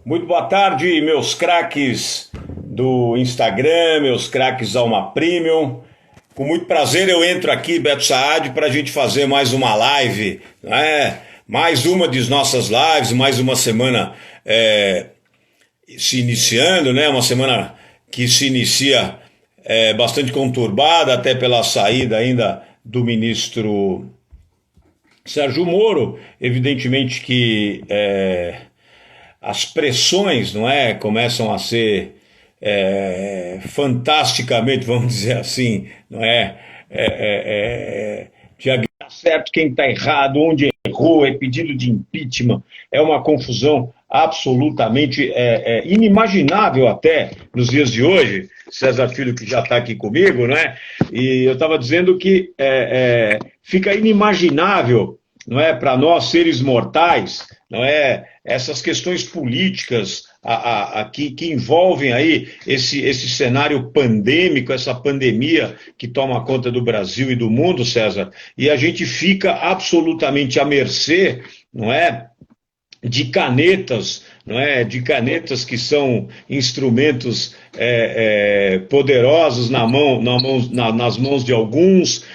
Muito boa tarde, meus craques do Instagram, meus craques Alma Premium. Com muito prazer eu entro aqui, Beto Saad, para a gente fazer mais uma live, né? Mais uma de nossas lives, mais uma semana se iniciando, né? Uma semana que se inicia bastante conturbada, até pela saída ainda do ministro Sérgio Moro. Evidentemente que as pressões, não é, começam a ser fantasticamente, vamos dizer assim, não de agregar certo quem está errado, onde errou, é pedido de impeachment, é uma confusão absolutamente inimaginável até nos dias de hoje. César Filho, que já está aqui comigo, né? E eu estava dizendo que fica inimaginável, não é, para nós seres mortais, não é, essas questões políticas que envolvem aí esse cenário pandêmico, essa pandemia que toma conta do Brasil e do mundo, César, e a gente fica absolutamente à mercê, não é, de canetas, não é, de canetas que são instrumentos poderosos nas mãos de alguns.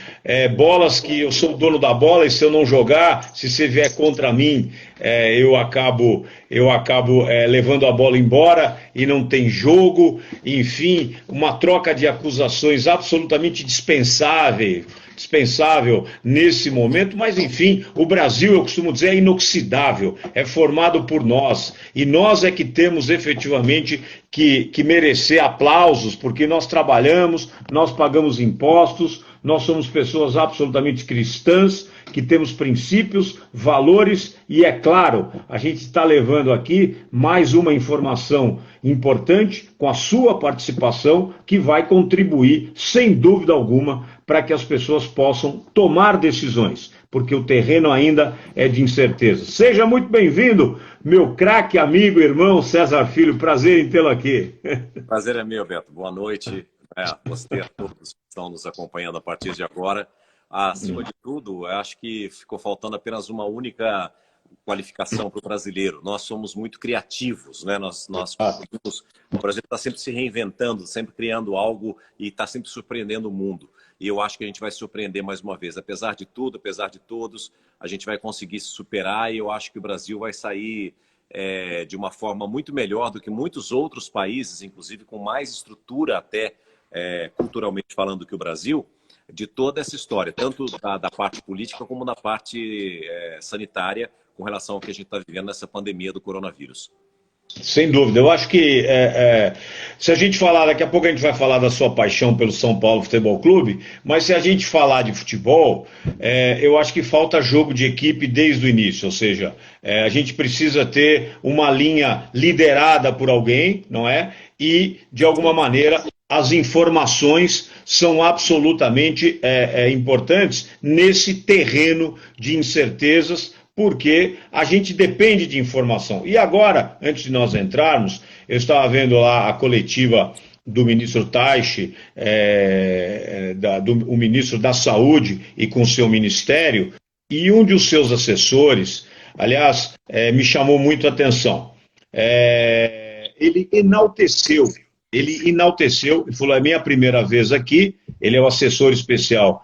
Bolas que eu sou o dono da bola e se eu não jogar, se você vier contra mim, eu acabo levando a bola embora e não tem jogo. Enfim, uma troca de acusações absolutamente dispensável nesse momento, mas enfim, o Brasil, eu costumo dizer, é inoxidável, é formado por nós, e nós é que temos efetivamente que merecer aplausos, porque nós trabalhamos, nós pagamos impostos, nós somos pessoas absolutamente cristãs, que temos princípios, valores e, é claro, a gente está levando aqui mais uma informação importante com a sua participação que vai contribuir, sem dúvida alguma, para que as pessoas possam tomar decisões, porque o terreno ainda é de incerteza. Seja muito bem-vindo, meu craque amigo, irmão César Filho, prazer em tê-lo aqui. Prazer é meu, Beto. Boa noite a você e a todos que estão nos acompanhando a partir de agora. Acima de tudo, eu acho que ficou faltando apenas uma única qualificação para o brasileiro. Nós somos muito criativos, né? O Brasil está sempre se reinventando, sempre criando algo e está sempre surpreendendo o mundo. E eu acho que a gente vai se surpreender mais uma vez. Apesar de tudo, apesar de todos, a gente vai conseguir se superar e eu acho que o Brasil vai sair de uma forma muito melhor do que muitos outros países, inclusive com mais estrutura até culturalmente falando do que o Brasil, de toda essa história, tanto da parte política como da parte sanitária, com relação ao que a gente está vivendo nessa pandemia do coronavírus. Sem dúvida, eu acho que se a gente falar, daqui a pouco a gente vai falar da sua paixão pelo São Paulo Futebol Clube, mas se a gente falar de futebol, eu acho que falta jogo de equipe desde o início, ou seja, a gente precisa ter uma linha liderada por alguém, não é? E, de alguma maneira, as informações são absolutamente importantes nesse terreno de incertezas, porque a gente depende de informação. E agora, antes de nós entrarmos, eu estava vendo lá a coletiva do ministro Taixe, o ministro da Saúde e com seu ministério, e um de seus assessores, aliás, me chamou muito a atenção. Ele enalteceu e falou, é minha primeira vez aqui, ele é o assessor especial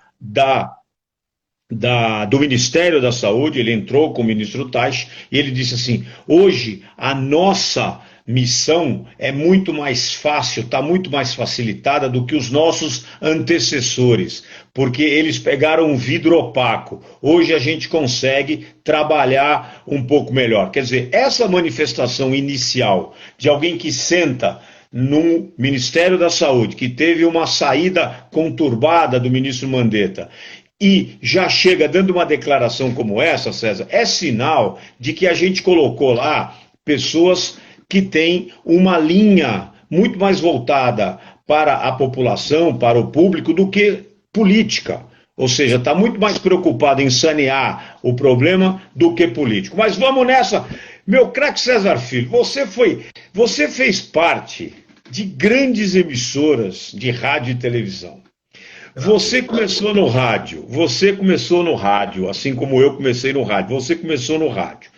do Ministério da Saúde, ele entrou com o ministro Taixe, e ele disse assim, hoje a nossa missão é muito mais fácil, está muito mais facilitada do que os nossos antecessores, porque eles pegaram um vidro opaco. Hoje a gente consegue trabalhar um pouco melhor. Quer dizer, essa manifestação inicial de alguém que senta no Ministério da Saúde, que teve uma saída conturbada do ministro Mandetta, e já chega dando uma declaração como essa, César, é sinal de que a gente colocou lá pessoas que têm uma linha muito mais voltada para a população, para o público, do que política. Ou seja, está muito mais preocupado em sanear o problema do que político. Mas vamos nessa. Meu craque César Filho, você fez parte de grandes emissoras de rádio e televisão. Você começou no rádio, assim como eu comecei no rádio, você começou no rádio.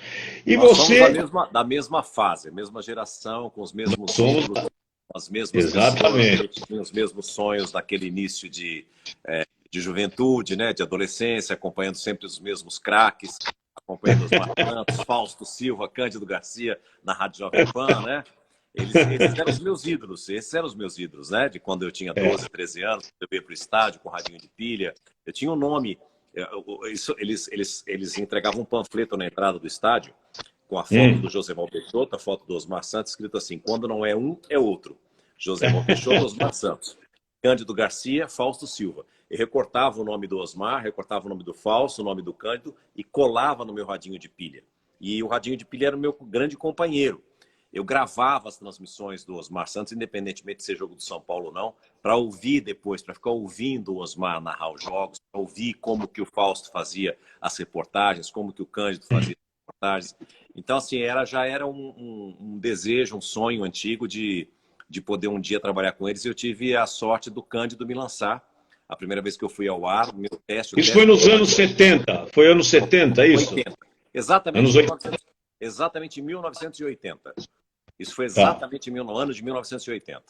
E Nós somos você... da mesma fase, a mesma geração, com os mesmos somos... ídolos, com as mesmas Exatamente. pessoas, a gente tinha os mesmos sonhos daquele início de juventude, né, de adolescência, acompanhando sempre os mesmos craques, acompanhando os Santos, Fausto Silva, Cândido Garcia na Rádio Jovem Pan, né? Eles eram os meus ídolos, esses eram os meus ídolos, né? De quando eu tinha 12, 13 anos, eu ia para o estádio com radinho de pilha. Eu tinha um nome, eles entregavam um panfleto na entrada do estádio com a foto do Joséval Peixoto, a foto do Osmar Santos, escrito assim: quando não é um, é outro. Joséval Peixoto, Osmar Santos. Cândido Garcia, Fausto Silva. Eu recortava o nome do Osmar, recortava o nome do Fausto, o nome do Cândido e colava no meu radinho de pilha. E o radinho de pilha era o meu grande companheiro. Eu gravava as transmissões do Osmar Santos, independentemente de ser jogo do São Paulo ou não, para ouvir depois, para ficar ouvindo o Osmar narrar os jogos, para ouvir como que o Fausto fazia as reportagens, como que o Cândido fazia as reportagens. Então, assim, já era um desejo, um sonho antigo de poder um dia trabalhar com eles. Eu tive a sorte do Cândido me lançar. A primeira vez que eu fui ao ar, meu teste... Isso foi nos anos 70, foi anos 70, isso? 80. Exatamente em 1980. Isso foi exatamente no ano de 1980.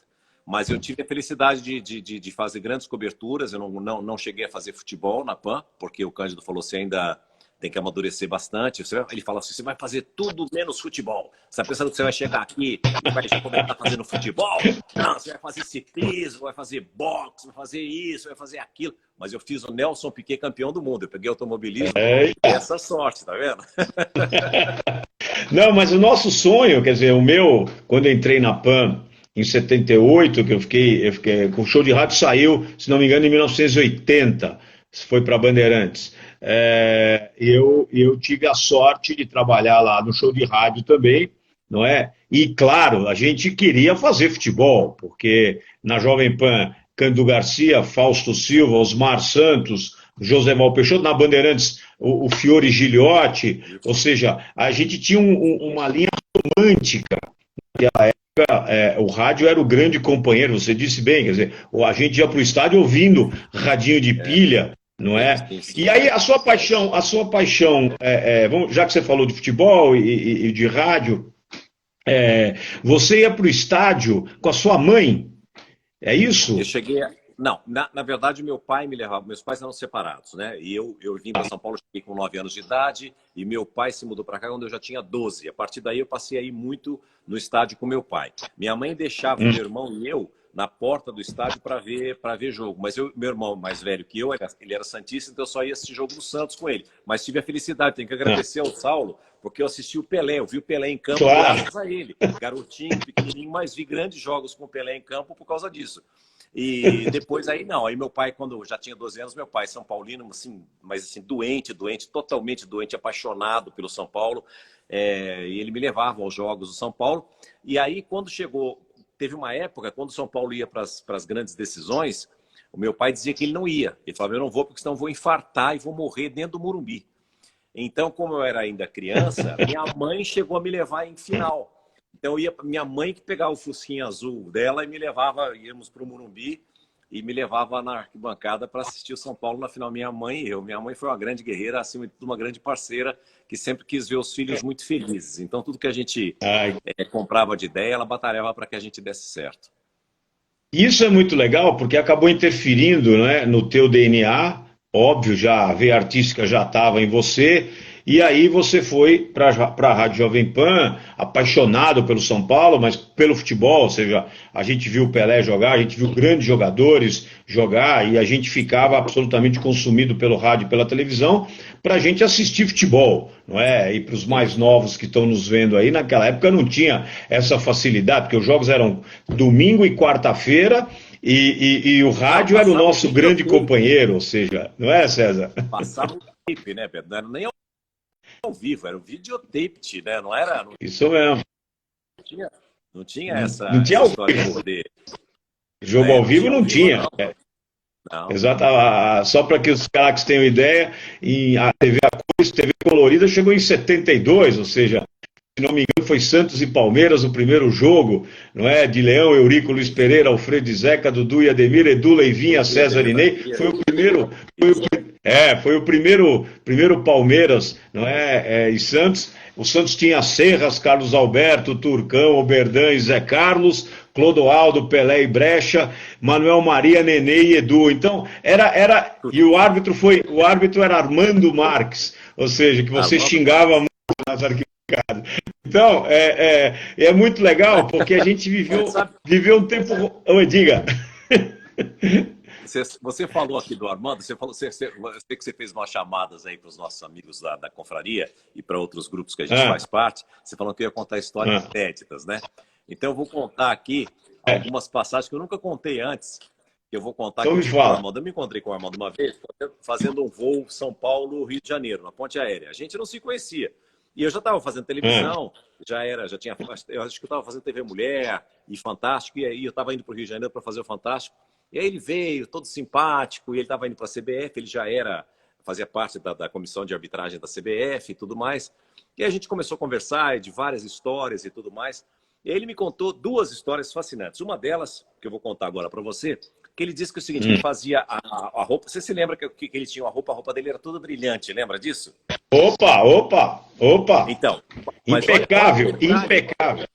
Mas eu tive a felicidade de fazer grandes coberturas. Eu não cheguei a fazer futebol na PAN, porque o Cândido falou: você ainda tem que amadurecer bastante. Ele fala assim: você vai fazer tudo menos futebol. Você está pensando que você vai chegar aqui e vai começar fazendo futebol? Não, você vai fazer ciclismo, vai fazer boxe, vai fazer isso, vai fazer aquilo. Mas eu fiz o Nelson Piquet campeão do mundo. Eu peguei automobilismo e essa sorte, tá vendo? Não, mas o nosso sonho, quer dizer, o meu, quando eu entrei na PAN em 78, que eu fiquei o show de rádio saiu, se não me engano, em 1980, foi para Bandeirantes. Eu tive a sorte de trabalhar lá no show de rádio também, não é? E, claro, a gente queria fazer futebol, porque na Jovem Pan, Cândido Garcia, Fausto Silva, Osmar Santos, Joséval Peixoto, na Bandeirantes, o Fiore Giliotti, ou seja, a gente tinha uma linha romântica. Naquela época, o rádio era o grande companheiro, você disse bem, quer dizer, a gente ia para o estádio ouvindo radinho de pilha, não é? E aí a sua paixão, já que você falou de futebol e de rádio, você ia para o estádio com a sua mãe, é isso? Eu cheguei Não, na verdade, meu pai me levava, meus pais eram separados, né? E eu vim para São Paulo, cheguei com 9 anos de idade, e meu pai se mudou para cá quando eu já tinha 12. A partir daí eu passei a ir muito no estádio com meu pai. Minha mãe deixava meu irmão e eu na porta do estádio para ver jogo. Mas meu irmão mais velho que eu, ele era santista, então eu só ia assistir jogo do Santos com ele. Mas tive a felicidade, tenho que agradecer ao Saulo, porque eu assisti o Pelé, eu vi o Pelé em campo graças a ele. Garotinho, pequenininho, mas vi grandes jogos com o Pelé em campo por causa disso. E depois aí meu pai, quando eu já tinha 12 anos, meu pai, São Paulino, assim, mas assim, doente, totalmente doente, apaixonado pelo São Paulo, e ele me levava aos jogos do São Paulo. E aí, quando teve uma época, quando o São Paulo ia para as grandes decisões, o meu pai dizia que ele não ia. Ele falava: eu não vou porque senão eu vou infartar e vou morrer dentro do Morumbi. Então, como eu era ainda criança, minha mãe chegou a me levar em final. Então, minha mãe que pegava o fusquinha azul dela e íamos para o Morumbi e me levava na arquibancada para assistir o São Paulo na final, minha mãe e eu. Minha mãe foi uma grande guerreira, acima de tudo uma grande parceira, que sempre quis ver os filhos muito felizes. Então, tudo que a gente comprava de ideia, ela batalhava para que a gente desse certo. Isso é muito legal, porque acabou interferindo, né, no teu DNA, óbvio, a veia artística já estava em você. E aí você foi para a Rádio Jovem Pan, apaixonado pelo São Paulo, mas pelo futebol, ou seja, a gente viu o Pelé jogar, a gente viu grandes jogadores jogar, e a gente ficava absolutamente consumido pelo rádio e pela televisão para a gente assistir futebol, não é? E para os mais novos que estão nos vendo aí, naquela época não tinha essa facilidade, porque os jogos eram domingo e quarta-feira, e o rádio era o nosso grande companheiro, ou seja, não é, César? Passava o tape, né, Pedro? Não era nem ao vivo, era o videotape, né? Não era. Isso mesmo. Não tinha essa história de poder. Jogo ao vivo não tinha. Não. Exato. Só para que os craques tenham ideia, a TV a cores, TV colorida, chegou em 72, ou seja, se não me engano, foi Santos e Palmeiras o primeiro jogo, não é? De Leão, Eurico, Luiz Pereira, Alfredo e Zeca, Dudu e Ademir, Edu, Leivinha, César e Ney. Foi o primeiro. Foi o primeiro Palmeiras, não é? E Santos. O Santos tinha Serras, Carlos Alberto, Turcão, Oberdan e Zé Carlos, Clodoaldo, Pelé e Brecha, Manuel Maria, Nenê e Edu. Então, e o árbitro era Armando Marques, ou seja, que você Armando xingava Marques. muito nas arquibancadas. Então, é muito legal, porque a gente Sabe, viveu um tempo. Oi, diga. você falou aqui do Armando, eu sei que você fez umas chamadas aí para os nossos amigos da confraria e para outros grupos que a gente faz parte. Você falou que ia contar histórias inéditas, né? Então eu vou contar aqui algumas passagens que eu nunca contei antes. Que eu vou contar Então que eu me tive com o fala. Armando. Eu me encontrei com o Armando uma vez fazendo um voo São Paulo-Rio de Janeiro, na ponte aérea. A gente não se conhecia. E eu já estava fazendo televisão, já tinha, eu acho que eu estava fazendo TV Mulher e Fantástico, e aí eu estava indo para o Rio de Janeiro para fazer o Fantástico. E aí ele veio, todo simpático, e ele estava indo para a CBF, ele já fazia parte da comissão de arbitragem da CBF e tudo mais. E aí a gente começou a conversar de várias histórias e tudo mais. E aí ele me contou duas histórias fascinantes. Uma delas, que eu vou contar agora para você, que ele disse que é o seguinte, ele fazia a roupa... Você se lembra que ele tinha uma roupa, a roupa dele era toda brilhante, lembra disso? Opa! Então, mas Impecável, olha um detalhe, impecável.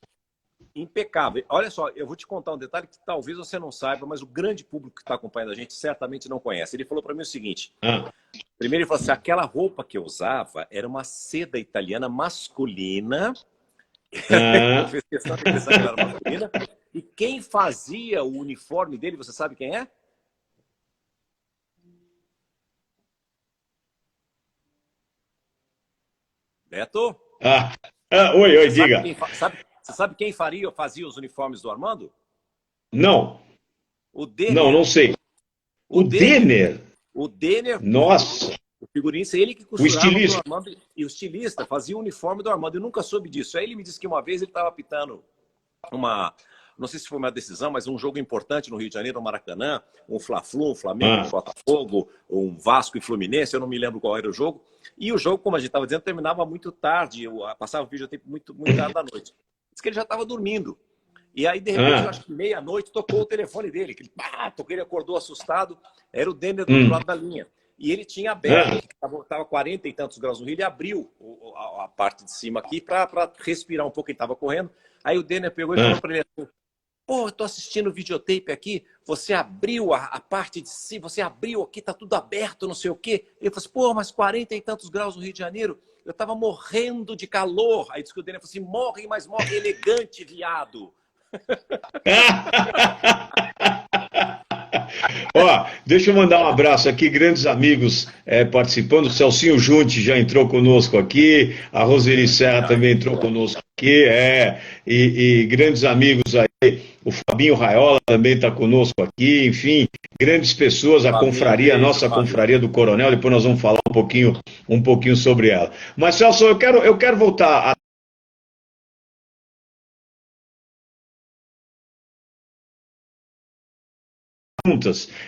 impecável. Olha só, eu vou te contar um detalhe que talvez você não saiba, mas o grande público que está acompanhando a gente certamente não conhece. Ele falou para mim o seguinte, primeiro ele falou assim, aquela roupa que eu usava era uma seda italiana masculina, eu fiz questão de pensar que ela era masculina, e quem fazia o uniforme dele, você sabe quem é? Beto? Oi, Você sabe diga. você sabe quem fazia os uniformes do Armando? Não, O não Denner. sei. O O Denner? O Denner, Nossa, o figurinista, ele que o costurava para o estilista. Armando, e o estilista fazia o uniforme do Armando. Eu nunca soube disso. Aí ele me disse que uma vez ele estava apitando não sei se foi uma decisão, mas um jogo importante no Rio de Janeiro, no Maracanã, um Fla-Flu, um Flamengo, um Botafogo, um Vasco e Fluminense, eu não me lembro qual era o jogo. E o jogo, como a gente estava dizendo, terminava muito tarde, passava o videotape muito tarde da noite. Diz que ele já estava dormindo. E aí, de repente, eu acho que meia-noite, tocou o telefone dele. Ele acordou assustado, era o Denner do outro lado da linha. E ele tinha aberto, estava 40 e tantos graus no Rio, ele abriu a parte de cima aqui para respirar um pouco, ele estava correndo. Aí o Denner pegou e falou para ele assim, pô, eu tô assistindo o videotape aqui, você abriu a parte de cima, você abriu aqui, tá tudo aberto, não sei o quê. Ele falou assim, pô, mas 40 e tantos graus no Rio de Janeiro, eu tava morrendo de calor. Aí disse que o Denner falou assim, morre, mas morre elegante, viado. Deixa eu mandar um abraço aqui, grandes amigos participando. O Celcinho Junte já entrou conosco aqui, a Roseli Serra também entrou conosco aqui, e grandes amigos aí, o Fabinho Raiola também está conosco aqui, enfim, grandes pessoas, a confraria, a nossa confraria do Coronel, depois nós vamos falar um pouquinho sobre ela. Mas, Celso, eu quero voltar a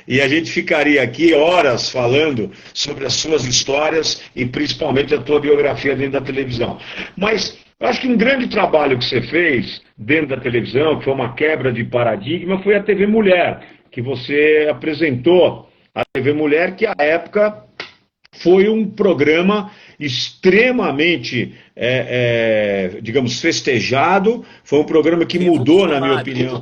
e a gente ficaria aqui horas falando sobre as suas histórias e principalmente a tua biografia dentro da televisão. Mas eu acho que um grande trabalho que você fez dentro da televisão, que foi uma quebra de paradigma, foi a TV Mulher, que você apresentou a TV Mulher, que à época foi um programa extremamente, digamos, festejado, foi um programa que mudou, na minha opinião,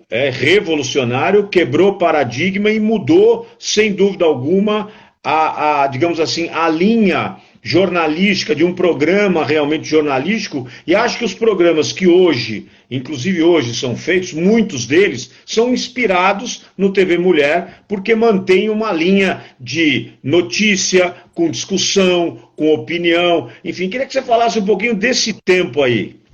revolucionário, quebrou paradigma e mudou, sem dúvida alguma, digamos assim, a linha jornalística de um programa realmente jornalístico, e acho que os programas que hoje, inclusive hoje, são feitos, muitos deles são inspirados no TV Mulher, porque mantém uma linha de notícia, com discussão, com opinião, enfim, queria que você falasse um pouquinho desse tempo aí.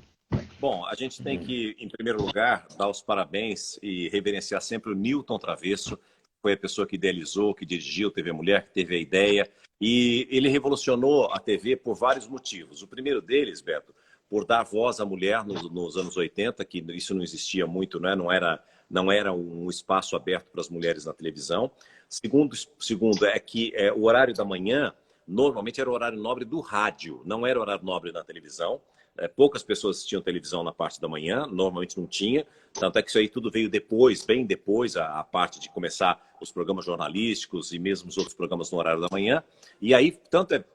Bom, a gente tem que, em primeiro lugar, dar os parabéns e reverenciar sempre o Newton Travesso, que foi a pessoa que idealizou, que dirigiu a TV Mulher, que teve a ideia, e ele revolucionou a TV por vários motivos. O primeiro deles, Beto, por dar voz à mulher nos anos 80, que isso não existia muito, né? Não era um espaço aberto para as mulheres na televisão. Segundo é que o horário da manhã, normalmente era o horário nobre do rádio, não era o horário nobre na televisão. poucas pessoas tinham televisão na parte da manhã, normalmente não tinha, tanto é que isso aí tudo veio depois, bem depois, a parte de começar os programas jornalísticos e mesmo os outros programas no horário da manhã. E aí,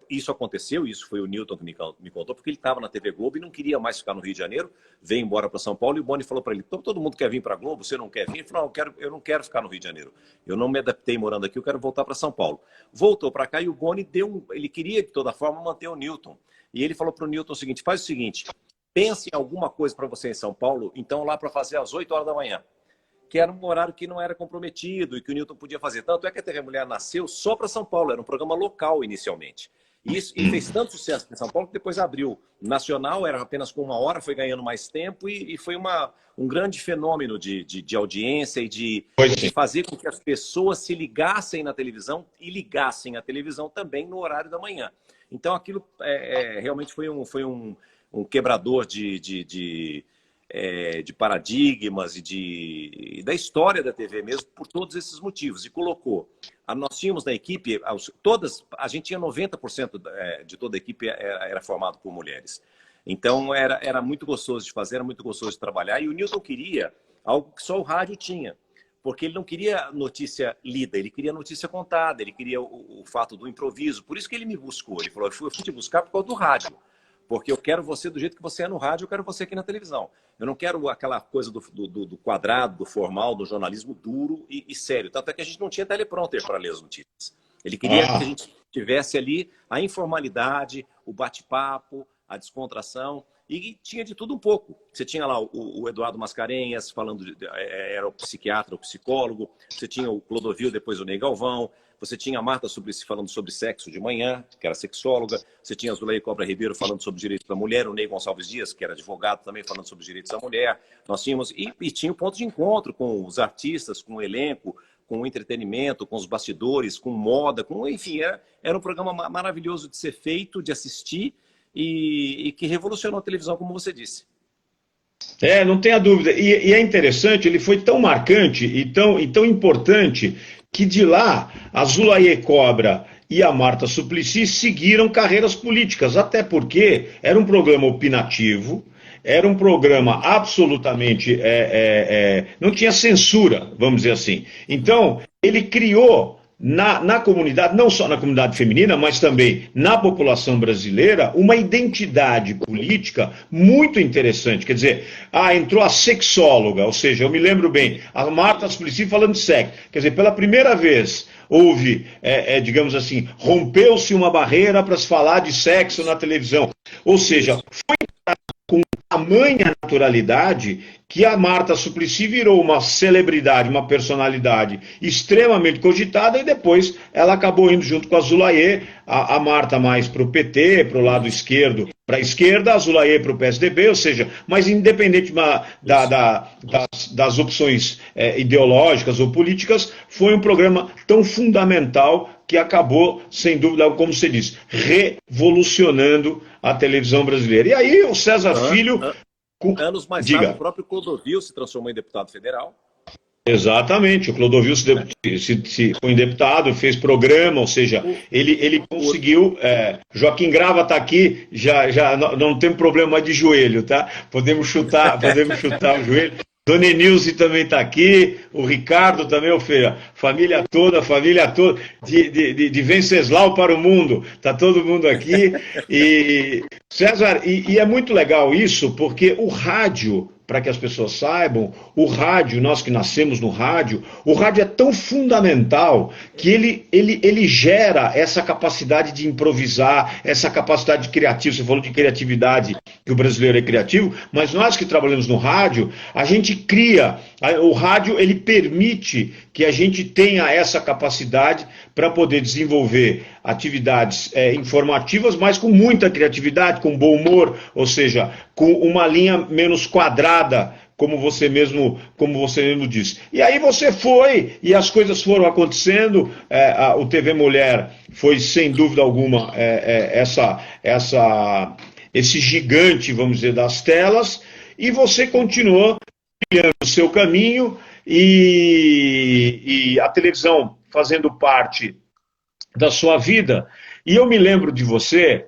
isso aconteceu, isso foi o Newton que me contou, porque ele estava na TV Globo e não queria mais ficar no Rio de Janeiro, veio embora para São Paulo, e o Boni falou para ele: todo mundo quer vir para a Globo, você não quer vir? Ele falou: não, eu não quero ficar no Rio de Janeiro, eu não me adaptei morando aqui, eu quero voltar para São Paulo. Voltou para cá e o Boni ele queria de toda forma manter o Newton. E ele falou para o Newton o seguinte: faz o seguinte, pense em alguma coisa para você em São Paulo, então lá para fazer às 8 horas da manhã, que era um horário que não era comprometido e que o Newton podia fazer. Tanto é que a TV Mulher nasceu só para São Paulo, era um programa local inicialmente. E fez tanto sucesso em São Paulo que depois abriu nacional, era apenas com 1 hora, foi ganhando mais tempo e foi um grande fenômeno de audiência e de fazer com que as pessoas se ligassem na televisão e ligassem a televisão também no horário da manhã. Então aquilo realmente foi um quebrador de paradigmas e da história da TV mesmo, por todos esses motivos. E colocou, nós tínhamos na equipe, a gente tinha 90% de toda a equipe era formado por mulheres. Então era muito gostoso de fazer, era muito gostoso de trabalhar, e o Newton queria algo que só o rádio tinha, porque ele não queria notícia lida, ele queria notícia contada, ele queria o fato do improviso. Por isso que ele me buscou, ele falou: eu fui te buscar por causa do rádio. Porque eu quero você do jeito que você é no rádio, eu quero você aqui na televisão. Eu não quero aquela coisa do quadrado, do formal, do jornalismo duro e sério. Tanto é que a gente não tinha teleprompter para ler as notícias. Ele queria que a gente tivesse ali a informalidade, o bate-papo, a descontração. E tinha de tudo um pouco. Você tinha lá o Eduardo Mascarenhas falando, era o psiquiatra, o psicólogo. Você tinha o Clodovil, depois o Ney Galvão. Você tinha a Marta Suplicy falando sobre sexo de manhã, que era sexóloga. Você tinha a Zuleia Cobra Ribeiro falando sobre direitos da mulher. O Ney Gonçalves Dias, que era advogado, também falando sobre direitos da mulher. Nós tínhamos, e tinha um ponto de encontro com os artistas, com o elenco, com o entretenimento, com os bastidores, com moda, enfim, era um programa maravilhoso de ser feito, de assistir e que revolucionou a televisão, como você disse. Não tenha dúvida. E é interessante, ele foi tão marcante e tão importante que de lá a Zulaye Cobra e a Marta Suplicy seguiram carreiras políticas, até porque era um programa opinativo, era um programa absolutamente... não tinha censura, vamos dizer assim. Então, ele criou na comunidade, não só na comunidade feminina, mas também na população brasileira, uma identidade política muito interessante. Quer dizer, entrou a sexóloga, ou seja, eu me lembro bem, a Marta Suplicy falando de sexo. Quer dizer, pela primeira vez houve, digamos assim, rompeu-se uma barreira para se falar de sexo na televisão. Ou seja, foi com tamanha naturalidade que a Marta Suplicy virou uma celebridade, uma personalidade extremamente cogitada, e depois ela acabou indo junto com a Zulaye, a Marta mais para o PT, para o lado esquerdo, para a esquerda, a Zulaye para o PSDB, ou seja, mas independente das opções ideológicas ou políticas, foi um programa tão fundamental que acabou, sem dúvida, como você disse, revolucionando a televisão brasileira. E aí o César Filho... Anos mais tarde, o próprio Clodovil se transformou em deputado federal. Exatamente, o Clodovil se foi deputado, fez programa, ou seja, ele conseguiu... Joaquim Grava está aqui, já não tem problema mais de joelho, tá? Podemos chutar o joelho. Dona Enilce também está aqui, o Ricardo também, família toda, de Venceslau para o mundo, está todo mundo aqui. E, César, e é muito legal isso, porque o rádio, para que as pessoas saibam, o rádio, nós que nascemos no rádio, o rádio é tão fundamental que ele gera essa capacidade de improvisar, essa capacidade criativa. Você falou de criatividade, que o brasileiro é criativo, mas nós que trabalhamos no rádio, a gente cria, o rádio ele permite que a gente tenha essa capacidade para poder desenvolver atividades informativas, mas com muita criatividade, com bom humor, ou seja, com uma linha menos quadrada, como você mesmo disse. E aí você foi, e as coisas foram acontecendo, o TV Mulher foi, sem dúvida alguma, esse gigante, vamos dizer, das telas, e você continuou trilhando o seu caminho, e a televisão fazendo parte da sua vida. E eu me lembro de você,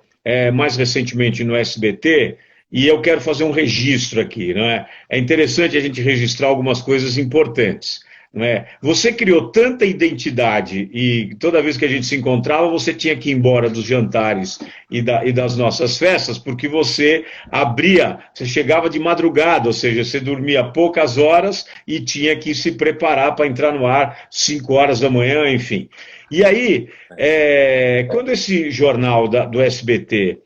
mais recentemente no SBT, e eu quero fazer um registro aqui, não é? É interessante a gente registrar algumas coisas importantes. Não é? Você criou tanta identidade e toda vez que a gente se encontrava, você tinha que ir embora dos jantares e das nossas festas, porque você abria, você chegava de madrugada, ou seja, você dormia poucas horas e tinha que se preparar para entrar no ar 5 horas da manhã, enfim. E aí, quando esse jornal do SBT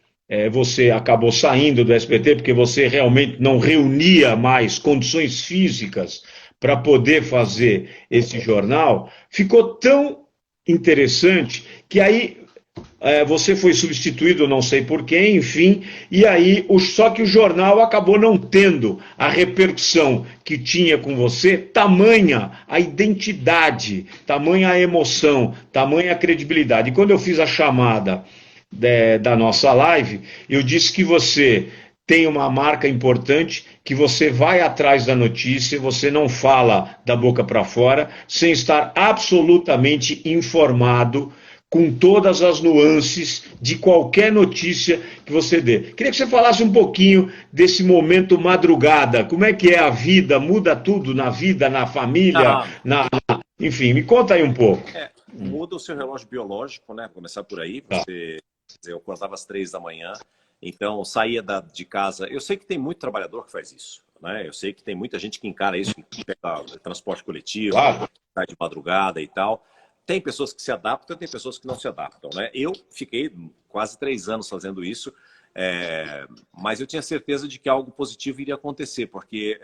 você acabou saindo do SBT porque você realmente não reunia mais condições físicas para poder fazer esse jornal, ficou tão interessante que aí você foi substituído, não sei por quem, enfim, e aí só que o jornal acabou não tendo a repercussão que tinha com você, tamanha a identidade, tamanha a emoção, tamanha a credibilidade. E quando eu fiz a chamada da nossa live, eu disse que você tem uma marca importante, que você vai atrás da notícia, você não fala da boca para fora, sem estar absolutamente informado com todas as nuances de qualquer notícia que você dê. Queria que você falasse um pouquinho desse momento madrugada. Como é que é a vida? Muda tudo na vida, na família, enfim, me conta aí um pouco. Muda o seu relógio biológico, né? Começar por aí. Eu acordava às 3 da manhã, então saía de casa. Eu sei que tem muito trabalhador que faz isso, né? Eu sei que tem muita gente que encara isso, que pega transporte coletivo, sai de madrugada e tal. Tem pessoas que se adaptam, tem pessoas que não se adaptam, né? Eu fiquei quase 3 anos fazendo isso, mas eu tinha certeza de que algo positivo iria acontecer, porque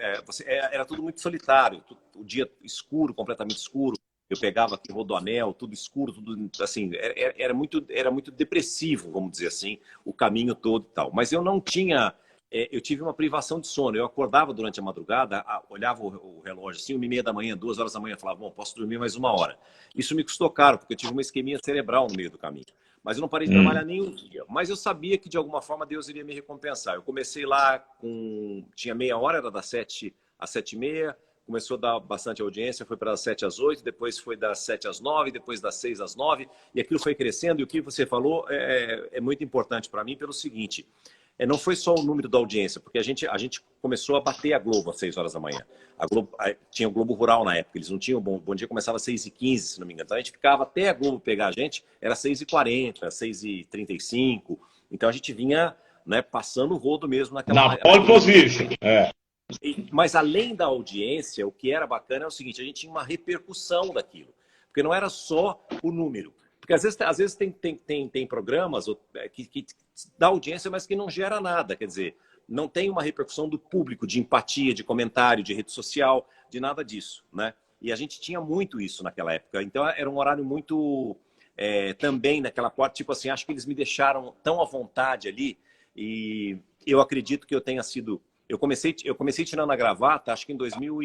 era tudo muito solitário, o dia escuro, completamente escuro. Eu pegava aqui Rodoanel, tudo escuro, tudo assim, era muito depressivo, vamos dizer assim, o caminho todo e tal. Mas eu não tinha, eu tive uma privação de sono. Eu acordava durante a madrugada, olhava o relógio assim, 1h30 da manhã, 2 horas da manhã, falava, bom, posso dormir mais 1 hora. Isso me custou caro, porque eu tive uma isquemia cerebral no meio do caminho. Mas eu não parei de trabalhar nenhum dia. Mas eu sabia que de alguma forma Deus iria me recompensar. Eu comecei lá tinha meia hora, era das 7 às 7h30. Começou a dar bastante audiência, foi para das 7 às 8, depois foi das 7 às 9, depois das 6 às 9, e aquilo foi crescendo. E o que você falou é muito importante para mim pelo seguinte, não foi só o número da audiência, porque a gente começou a bater a Globo às 6 horas da manhã. A Globo, tinha o Globo Rural na época, eles não tinham Bom Dia, começava às 6h15, se não me engano. Então a gente ficava até a Globo pegar a gente, era 6h40, 6h35. Então a gente vinha, né, passando o rodo mesmo naquela... Na pole position, Mas além da audiência, o que era bacana é o seguinte, a gente tinha uma repercussão daquilo. Porque não era só o número. Porque às vezes tem programas que dá audiência, mas que não gera nada. Quer dizer, não tem uma repercussão do público, de empatia, de comentário, de rede social, de nada disso, né? E a gente tinha muito isso naquela época. Então era um horário muito... também naquela parte, tipo assim, acho que eles me deixaram tão à vontade ali. E eu acredito que eu tenha sido... Eu comecei tirando a gravata, acho que em 2000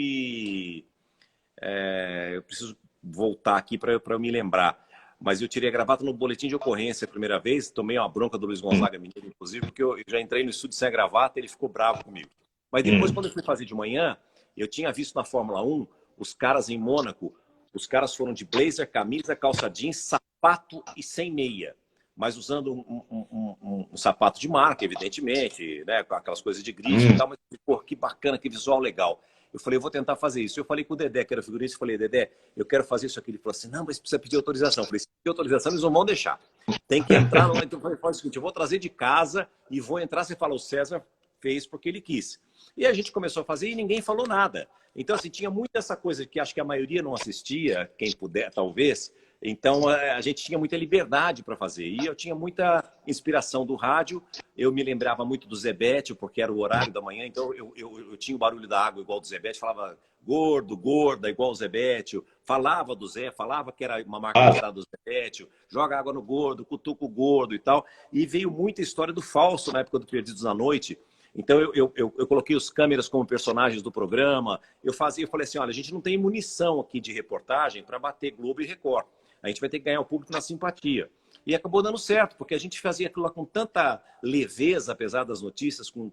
eu preciso voltar aqui para eu me lembrar. Mas eu tirei a gravata no boletim de ocorrência a primeira vez. Tomei uma bronca do Luiz Gonzaga Mineiro, inclusive, porque eu já entrei no estúdio sem a gravata e ele ficou bravo comigo. Mas depois, quando eu fui fazer de manhã, eu tinha visto na Fórmula 1, os caras em Mônaco, os caras foram de blazer, camisa, calça jeans, sapato e sem meia. Mas usando um sapato de marca, evidentemente, né, com aquelas coisas de grife e tal, mas pô, que bacana, que visual legal. Eu falei, eu vou tentar fazer isso. Eu falei com o Dedé, que era figurinista, eu falei, Dedé, eu quero fazer isso aqui. Ele falou assim, não, mas precisa pedir autorização. Eu falei, se pedir autorização, eles não vão deixar. Tem que entrar lá. Então eu falei, faz o seguinte, eu vou trazer de casa e vou entrar. Você fala, o César fez porque ele quis. E a gente começou a fazer e ninguém falou nada. Então, assim, tinha muito essa coisa que acho que a maioria não assistia, quem puder, talvez. Então, a gente tinha muita liberdade para fazer. E eu tinha muita inspiração do rádio. Eu me lembrava muito do Zebete, porque era o horário da manhã. Então, eu tinha o barulho da água igual do Zebete. Falava gordo, gorda, igual o Zebete. Falava do Zé, falava que era uma marca que era do Zebete. Joga água no gordo, cutuca o gordo e tal. E veio muita história do Falso na época do Perdidos na Noite. Então, eu coloquei os câmeras como personagens do programa. Eu falei assim, olha, a gente não tem munição aqui de reportagem para bater Globo e Record. A gente vai ter que ganhar o público na simpatia. E acabou dando certo, porque a gente fazia aquilo lá com tanta leveza, apesar das notícias, com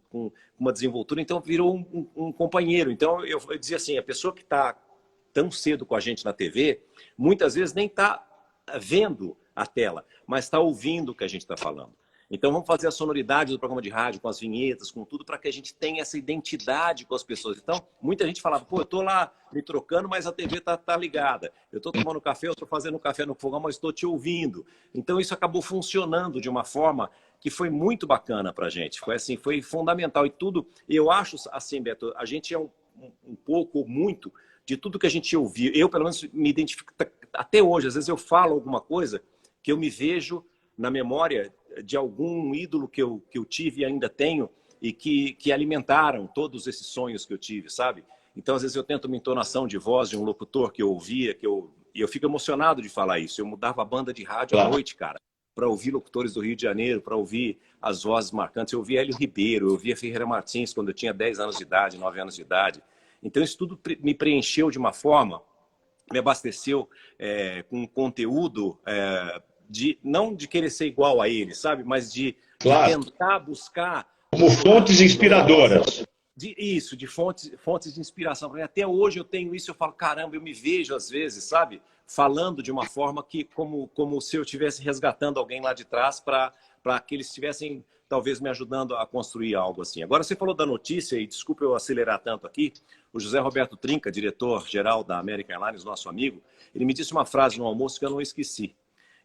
uma desenvoltura, então virou um companheiro. Então eu dizia assim, a pessoa que está tão cedo com a gente na TV, muitas vezes nem está vendo a tela, mas está ouvindo o que a gente está falando. Então vamos fazer a sonoridade do programa de rádio, com as vinhetas, com tudo, para que a gente tenha essa identidade com as pessoas. Então, muita gente falava, pô, eu estou lá me trocando, mas a TV tá ligada. Eu estou tomando café, eu estou fazendo café no fogão, mas estou te ouvindo. Então isso acabou funcionando de uma forma que foi muito bacana para a gente. Foi assim, foi fundamental. E tudo, eu acho assim, Beto, a gente é um pouco ou muito de tudo que a gente ouviu. Eu, pelo menos, me identifico até hoje. Às vezes eu falo alguma coisa que eu me vejo na memória de algum ídolo que eu tive e ainda tenho e que alimentaram todos esses sonhos que eu tive, sabe? Então, às vezes eu tento uma entonação de voz de um locutor que eu ouvia, e eu fico emocionado de falar isso. Eu mudava a banda de rádio à noite, cara, para ouvir locutores do Rio de Janeiro, para ouvir as vozes marcantes. Eu ouvia Hélio Ribeiro, eu ouvia Ferreira Martins quando eu tinha 10 anos de idade, 9 anos de idade. Então, isso tudo me preencheu de uma forma, me abasteceu com conteúdo... não de querer ser igual a ele, sabe? Mas de tentar buscar... Como fontes inspiradoras. De fontes de inspiração. Até hoje eu tenho isso, eu falo, caramba, eu me vejo às vezes, sabe? Falando de uma forma que, como se eu estivesse resgatando alguém lá de trás para que eles estivessem, talvez, me ajudando a construir algo assim. Agora, você falou da notícia, e desculpa eu acelerar tanto aqui, o José Roberto Trinca, diretor-geral da American Airlines, nosso amigo, ele me disse uma frase no almoço que eu não esqueci.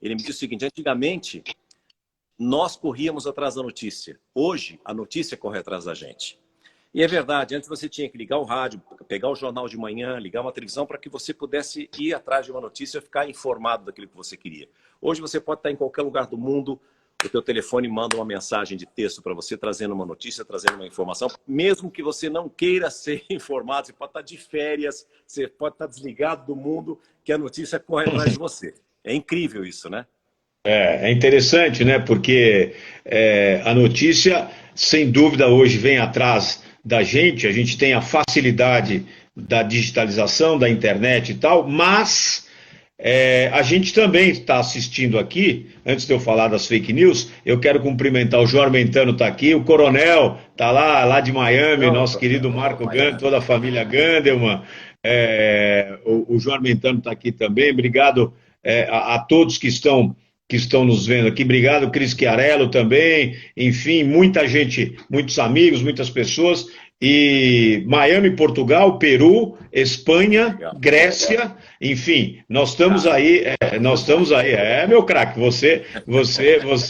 Ele me disse o seguinte, antigamente nós corríamos atrás da notícia, hoje a notícia corre atrás da gente. E é verdade, antes você tinha que ligar o rádio, pegar o jornal de manhã, ligar uma televisão para que você pudesse ir atrás de uma notícia e ficar informado daquilo que você queria. Hoje você pode estar em qualquer lugar do mundo, o teu telefone manda uma mensagem de texto para você, trazendo uma notícia, trazendo uma informação, mesmo que você não queira ser informado, você pode estar de férias, você pode estar desligado do mundo, que a notícia corre atrás de você. É incrível isso, né? É interessante, né? Porque a notícia, sem dúvida, hoje vem atrás da gente. A gente tem a facilidade da digitalização, da internet e tal, mas a gente também está assistindo aqui, antes de eu falar das fake news, eu quero cumprimentar o João Armentano, está aqui, o Coronel está lá de Miami, nosso querido Marco Gand, toda a família Gandelman, o João Armentano está aqui também, obrigado a todos que estão nos vendo aqui. Obrigado, Cris Chiarello também. Enfim, muita gente, muitos amigos, muitas pessoas. E Miami, Portugal, Peru, Espanha, Grécia, enfim, nós estamos aí, meu craque, você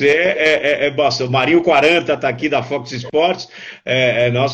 é bastante. O Marinho 40 está aqui da Fox Sports, nós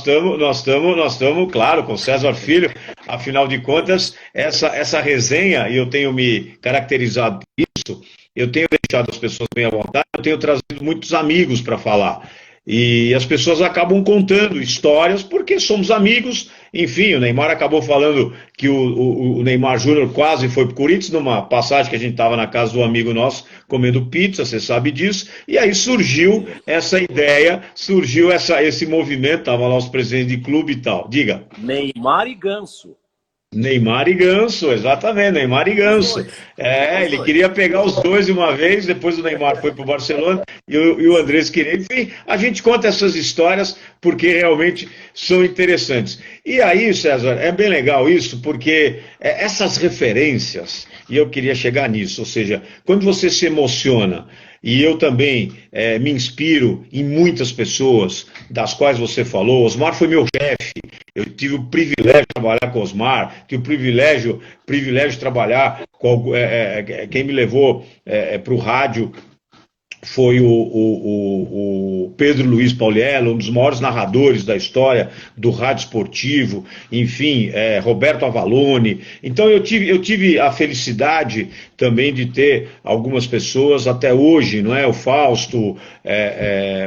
estamos, claro, com César Filho, afinal de contas, essa resenha, e eu tenho me caracterizado por isso, eu tenho deixado as pessoas bem à vontade, eu tenho trazido muitos amigos para falar. E as pessoas acabam contando histórias porque somos amigos. Enfim, o Neymar acabou falando que o Neymar Júnior quase foi para o Corinthians numa passagem que a gente estava na casa do amigo nosso comendo pizza, você sabe disso. E aí surgiu essa ideia, surgiu esse movimento, estava lá os presidentes de clube e tal. Diga. Neymar e Ganso. Neymar e Ganso, exatamente, Neymar e Ganso. Ele queria pegar os dois de uma vez, depois o Neymar foi para o Barcelona e o Andrés queria. Enfim, a gente conta essas histórias porque realmente são interessantes. E aí, César, é bem legal isso, porque essas referências, e eu queria chegar nisso, ou seja, quando você se emociona, e eu também me inspiro em muitas pessoas, das quais você falou. Osmar foi meu chefe, eu tive o privilégio de trabalhar com o Osmar, tive o privilégio de trabalhar com quem me levou para o rádio foi o Pedro Luiz Pauliello, um dos maiores narradores da história do rádio esportivo, enfim, Roberto Avalone. Então eu tive a felicidade também de ter algumas pessoas até hoje, não é? O Fausto,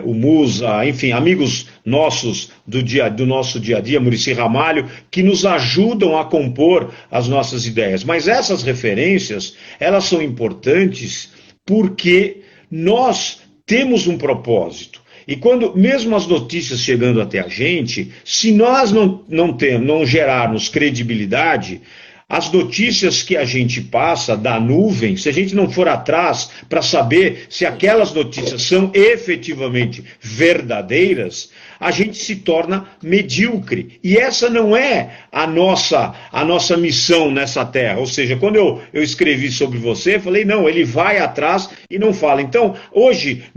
o Musa, enfim, amigos nossos do nosso dia a dia, Muricy Ramalho, que nos ajudam a compor as nossas ideias. Mas essas referências, elas são importantes porque nós temos um propósito. E quando, mesmo as notícias chegando até a gente, se nós não gerarmos credibilidade, as notícias que a gente passa da nuvem, se a gente não for atrás para saber se aquelas notícias são efetivamente verdadeiras, a gente se torna medíocre. E essa não é a nossa missão nessa terra. Ou seja, quando eu escrevi sobre você, falei, não, ele vai atrás e não fala. Então, hoje,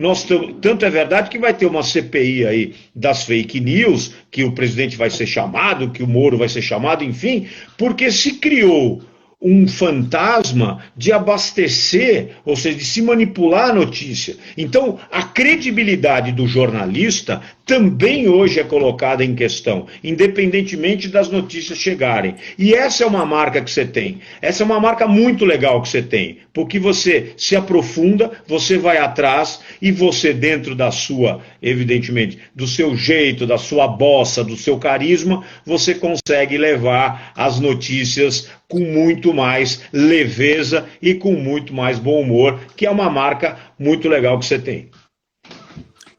tanto é verdade que vai ter uma CPI aí das fake news, que o presidente vai ser chamado, que o Moro vai ser chamado, enfim, porque se criou um fantasma de abastecer, ou seja, de se manipular a notícia. Então, a credibilidade do jornalista também hoje é colocada em questão, independentemente das notícias chegarem. E essa é uma marca que você tem. Essa é uma marca muito legal que você tem, porque você se aprofunda, você vai atrás e você, dentro da sua, evidentemente, do seu jeito, da sua bossa, do seu carisma, você consegue levar as notícias com muito mais leveza e com muito mais bom humor, que é uma marca muito legal que você tem.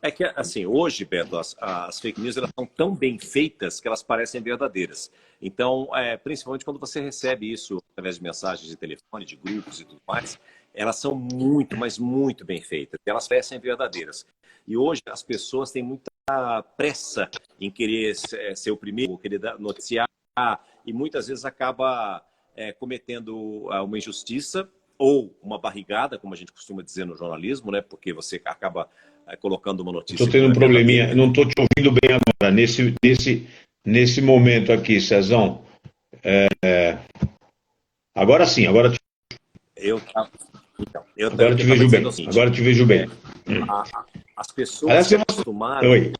É que, assim, hoje, Beto, as fake news elas são tão bem feitas que elas parecem verdadeiras. Então, principalmente quando você recebe isso através de mensagens de telefone, de grupos e tudo mais, elas são muito, mas muito bem feitas. Elas parecem verdadeiras. E hoje as pessoas têm muita pressa em querer ser o primeiro, querer noticiar, e muitas vezes acaba cometendo uma injustiça ou uma barrigada, como a gente costuma dizer no jornalismo, né? Porque você acaba colocando uma notícia... Estou tendo um probleminha, não estou te ouvindo bem agora, nesse momento aqui, Cezão. Agora sim, agora agora te vejo bem. Seguinte, agora te vejo bem. As pessoas se acostumaram,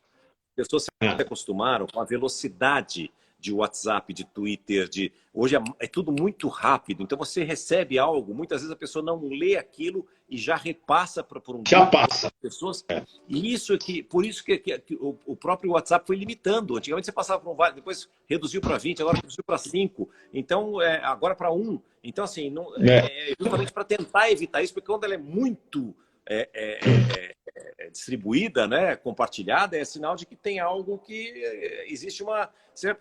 com a velocidade de WhatsApp, de Twitter, hoje é tudo muito rápido. Então você recebe algo, muitas vezes a pessoa não lê aquilo e já repassa por um já passa pessoas. E isso por isso que o próprio WhatsApp foi limitando. Antigamente você passava por um vários, depois reduziu para 20, agora reduziu para 5, então agora para 1. Então assim, justamente para tentar evitar isso, porque quando ela é muito distribuída, né, compartilhada, é sinal de que tem algo que existe uma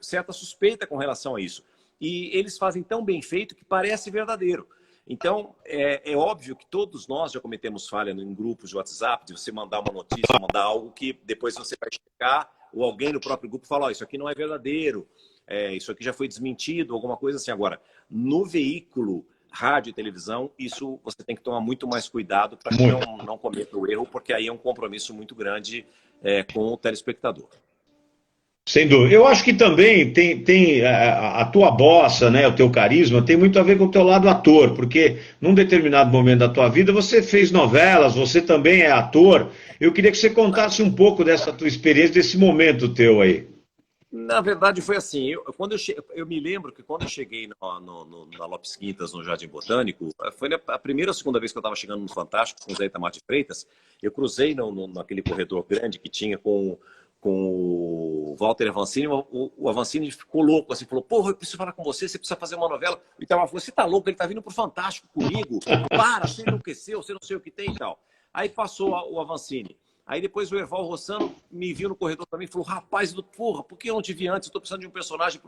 certa suspeita com relação a isso. E eles fazem tão bem feito que parece verdadeiro. Então, é óbvio que todos nós já cometemos falha em grupos de WhatsApp, de você mandar uma notícia, mandar algo que depois você vai checar, ou alguém no próprio grupo fala, isso aqui não é verdadeiro, isso aqui já foi desmentido, alguma coisa assim. Agora, no veículo, rádio e televisão, isso você tem que tomar muito mais cuidado para que não cometa o erro, porque aí é um compromisso muito grande com o telespectador. Sem dúvida. Eu acho que também tem a tua bossa, né, o teu carisma, tem muito a ver com o teu lado ator, porque num determinado momento da tua vida você fez novelas, você também é ator. Eu queria que você contasse um pouco dessa tua experiência, desse momento teu aí. Na verdade, foi assim. Eu me lembro que quando eu cheguei na Lopes Quintas, no Jardim Botânico, foi a primeira ou segunda vez que eu estava chegando no Fantástico com o Zé Itamar de Freitas. Eu cruzei naquele corredor grande que tinha com o Walter Avancini. O Avancini ficou louco, assim, falou, porra, eu preciso falar com você precisa fazer uma novela. O Itamar falou, você tá louco, ele tá vindo pro Fantástico comigo. Para, você enlouqueceu, você não sei o que tem e tal. Aí passou o Avancini. Aí depois o Erval Rossano me viu no corredor também e falou, rapaz, porra, por que eu não te vi antes? Eu tô precisando de um personagem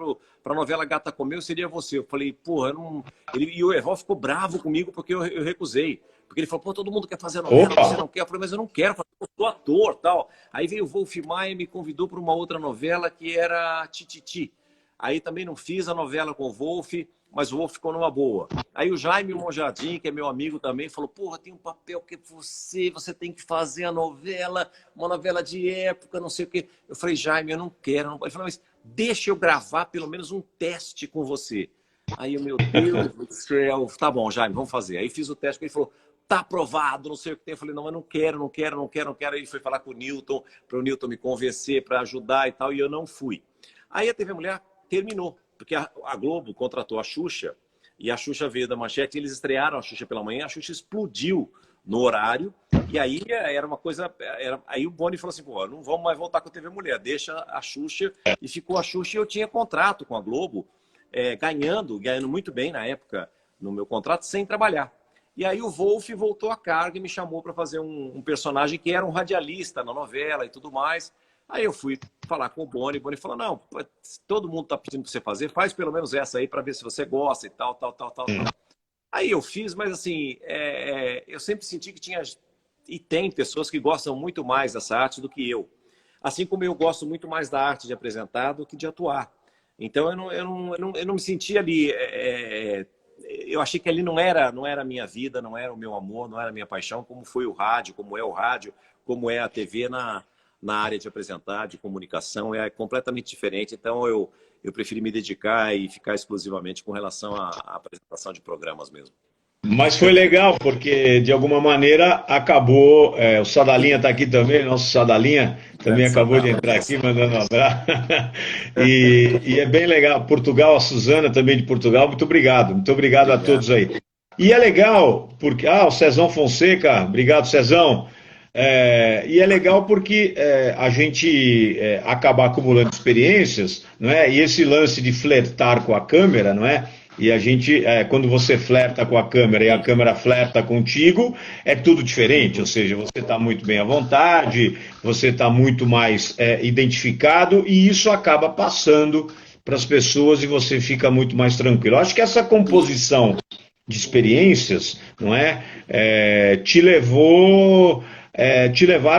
pra novela Gata Comeu, seria você. Eu falei, porra, eu não... E o Erval ficou bravo comigo porque eu recusei. Porque ele falou, pô, todo mundo quer fazer a novela, você não quer? Eu falei, mas eu não quero, eu sou ator tal. Aí veio o Wolf Maia e me convidou para uma outra novela que era Tititi. Aí também não fiz a novela com o Wolf, mas o Wolf ficou numa boa. Aí o Jaime Monjardim, que é meu amigo também, falou, porra, tem um papel que você tem que fazer a novela, uma novela de época, não sei o quê. Eu falei, Jaime, eu não quero. Não... Ele falou, mas deixa eu gravar pelo menos um teste com você. Aí eu, meu Deus do céu, tá bom, Jaime, vamos fazer. Aí fiz o teste, ele falou, tá aprovado, não sei o que tem. Eu falei, não, eu não quero. Aí ele foi falar com o Newton, para o Newton me convencer, para ajudar e tal, e eu não fui. Aí a TV Mulher terminou, porque a Globo contratou a Xuxa, e a Xuxa veio da Manchete, e eles estrearam a Xuxa pela manhã, a Xuxa explodiu no horário, e aí era uma coisa... Aí o Boni falou assim, pô, não vamos mais voltar com a TV Mulher, deixa a Xuxa, e ficou a Xuxa, e eu tinha contrato com a Globo, ganhando muito bem na época, no meu contrato, sem trabalhar. E aí o Wolf voltou à carga e me chamou para fazer um personagem que era um radialista na novela e tudo mais. Aí eu fui falar com o Boni falou, não, todo mundo tá pedindo para você fazer, faz pelo menos essa aí para ver se você gosta e tal. Aí eu fiz, mas assim, eu sempre senti que tinha, e tem pessoas que gostam muito mais dessa arte do que eu. Assim como eu gosto muito mais da arte de apresentar do que de atuar. Então eu não me sentia ali. Eu achei que ali não era a minha vida, não era o meu amor, não era a minha paixão, como foi o rádio, como é o rádio, como é a TV na área de apresentar, de comunicação, é completamente diferente. Então eu preferi me dedicar e ficar exclusivamente com relação à apresentação de programas mesmo. Mas foi legal, porque de alguma maneira acabou. O Sadalinha está aqui também, nosso Sadalinha também acabou de entrar aqui, mandando um abraço. E é bem legal. Portugal, a Suzana também de Portugal, muito obrigado a todos aí. E é legal, porque. O Cezão Fonseca, obrigado, Cezão. E é legal porque a gente acaba acumulando experiências, não é? E esse lance de flertar com a câmera, não é? E a gente, quando você flerta com a câmera e a câmera flerta contigo, é tudo diferente, ou seja, você está muito bem à vontade, você está muito mais identificado e isso acaba passando para as pessoas e você fica muito mais tranquilo. Acho que essa composição de experiências, não é, te levaram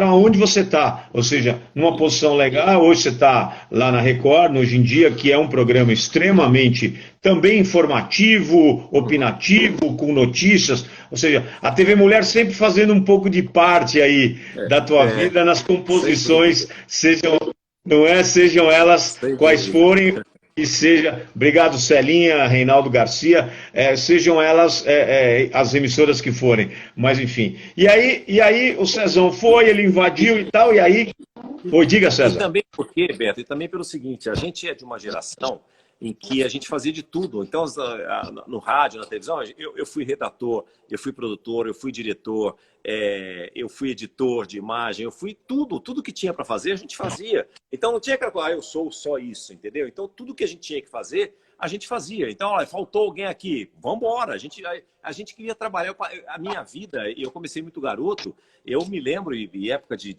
aonde você está, ou seja, numa posição legal. Hoje você está lá na Record, hoje em dia, que é um programa extremamente também informativo, opinativo, com notícias, ou seja, a TV Mulher sempre fazendo um pouco de parte aí da tua vida nas composições, sejam elas quais forem, e seja, obrigado Celinha, Reinaldo Garcia, sejam elas as emissoras que forem, mas enfim. E aí o Cezão foi, ele invadiu e tal, e aí foi, diga César. E também porque, Beto, e também pelo seguinte, a gente é de uma geração em que a gente fazia de tudo. Então, no rádio, na televisão, eu fui redator, eu fui produtor, eu fui diretor, eu fui editor de imagem, eu fui tudo que tinha para fazer, a gente fazia. Então, não tinha aquela coisa, eu sou só isso, entendeu? Então, tudo que a gente tinha que fazer, a gente fazia. Então, olha, faltou alguém aqui, vamos embora. A gente queria trabalhar. A minha vida, eu comecei muito garoto, eu me lembro, em época de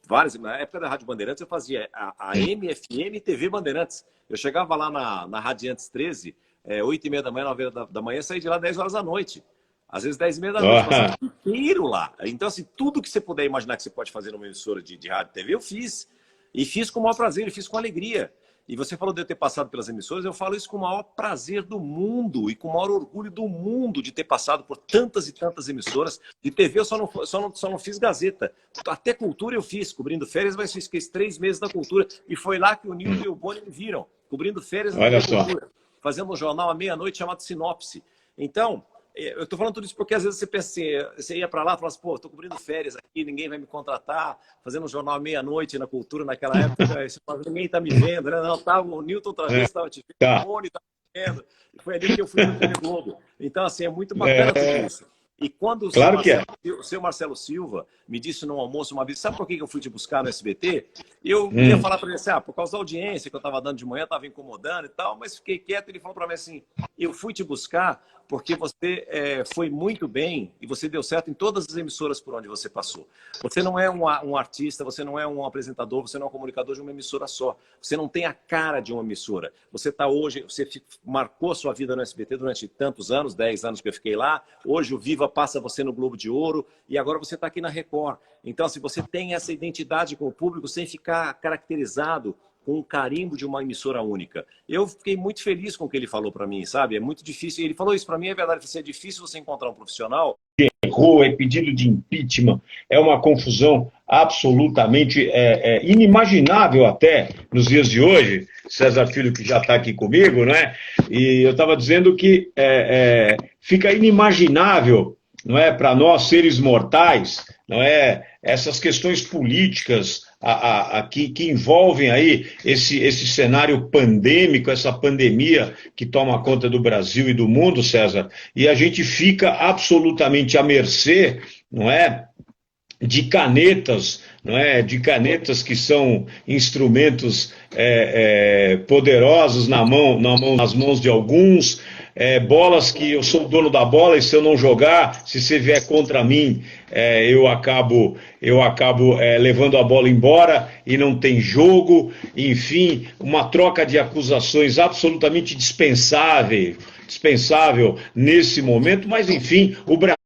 várias, na época da Rádio Bandeirantes, eu fazia a MFM e TV Bandeirantes. Eu chegava lá na Radiantes 13, 8h30 da manhã, 9h da manhã, saí de lá 10 horas da noite. Às vezes 10h30 da noite, passava o dia inteiro lá. Então, assim, tudo que você puder imaginar que você pode fazer numa emissora de rádio e TV, eu fiz. E fiz com o maior prazer, e fiz com alegria. E você falou de eu ter passado pelas emissoras, eu falo isso com o maior prazer do mundo e com o maior orgulho do mundo de ter passado por tantas e tantas emissoras. De TV eu só não fiz Gazeta. Até Cultura eu fiz, cobrindo férias, mas fiz 3 meses da Cultura. E foi lá que o Nilton e o Boni me viram, cobrindo férias da Cultura, fazendo um jornal à meia-noite chamado Sinopse. Então, eu estou falando tudo isso porque às vezes você pensa assim, você ia para lá e fala assim, pô, estou cobrindo férias aqui, ninguém vai me contratar, fazendo um jornal à meia-noite na Cultura naquela época, você fala, ninguém está me vendo, né? Não, o Nilton outra vez estava te vendo, o Boni estava te vendo, e foi ali que eu fui no TV Globo. Então, assim, é muito bacana tudo isso. E quando o seu Marcelo Silva me disse no almoço uma vez, sabe por que eu fui te buscar no SBT? Eu ia falar para ele assim, por causa da audiência que eu estava dando de manhã, estava incomodando e tal, mas fiquei quieto. Ele falou para mim assim, eu fui te buscar porque você foi muito bem e você deu certo em todas as emissoras por onde você passou. Você não é um artista, você não é um apresentador, você não é um comunicador de uma emissora só. Você não tem a cara de uma emissora. Você está hoje, você marcou a sua vida no SBT durante tantos anos, 10 anos que eu fiquei lá. Hoje o Viva passa você no Globo de Ouro e agora você está aqui na Record. Então, se você tem essa identidade com o público sem ficar caracterizado com o carimbo de uma emissora única. Eu fiquei muito feliz com o que ele falou para mim, sabe? É muito difícil. Ele falou isso para mim, é verdade. É difícil você encontrar um profissional. Errou, é pedido de impeachment, é uma confusão absolutamente inimaginável até nos dias de hoje. César Filho, que já está aqui comigo, né? E eu estava dizendo que fica inimaginável, não é, para nós seres mortais, não é, essas questões políticas que envolvem aí esse cenário pandêmico, essa pandemia que toma conta do Brasil e do mundo, César, e a gente fica absolutamente à mercê, não é, de canetas, não é, de canetas que são instrumentos poderosos nas mãos de alguns, bolas que eu sou o dono da bola e se eu não jogar, se você vier contra mim, eu acabo levando a bola embora e não tem jogo. Enfim, uma troca de acusações absolutamente dispensável nesse momento, mas enfim, o Brasil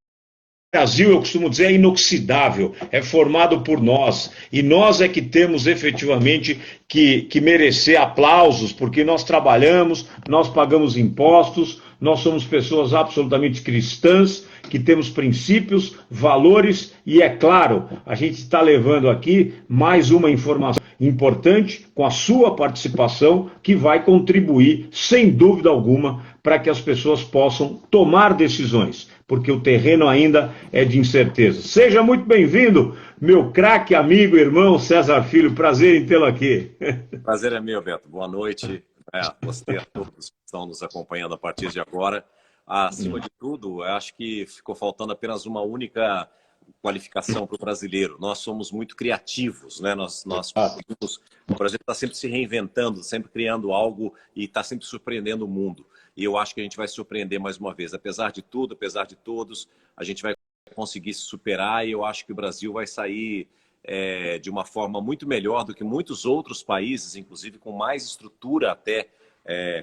Brasil, eu costumo dizer, é inoxidável, é formado por nós. E nós é que temos efetivamente que merecer aplausos, porque nós trabalhamos, nós pagamos impostos, nós somos pessoas absolutamente cristãs, que temos princípios, valores e, é claro, a gente está levando aqui mais uma informação importante com a sua participação que vai contribuir, sem dúvida alguma, para que as pessoas possam tomar decisões, porque o terreno ainda é de incerteza. Seja muito bem-vindo, meu craque amigo, irmão César Filho, prazer em tê-lo aqui. Prazer é meu, Beto. Boa noite. Você a todos que estão nos acompanhando a partir de agora. Acima de tudo, eu acho que ficou faltando apenas uma única qualificação para o brasileiro. Nós somos muito criativos, né? O Brasil está sempre se reinventando, sempre criando algo e está sempre surpreendendo o mundo. E eu acho que a gente vai se surpreender mais uma vez. Apesar de tudo, apesar de todos, a gente vai conseguir se superar e eu acho que o Brasil vai sair de uma forma muito melhor do que muitos outros países, inclusive com mais estrutura até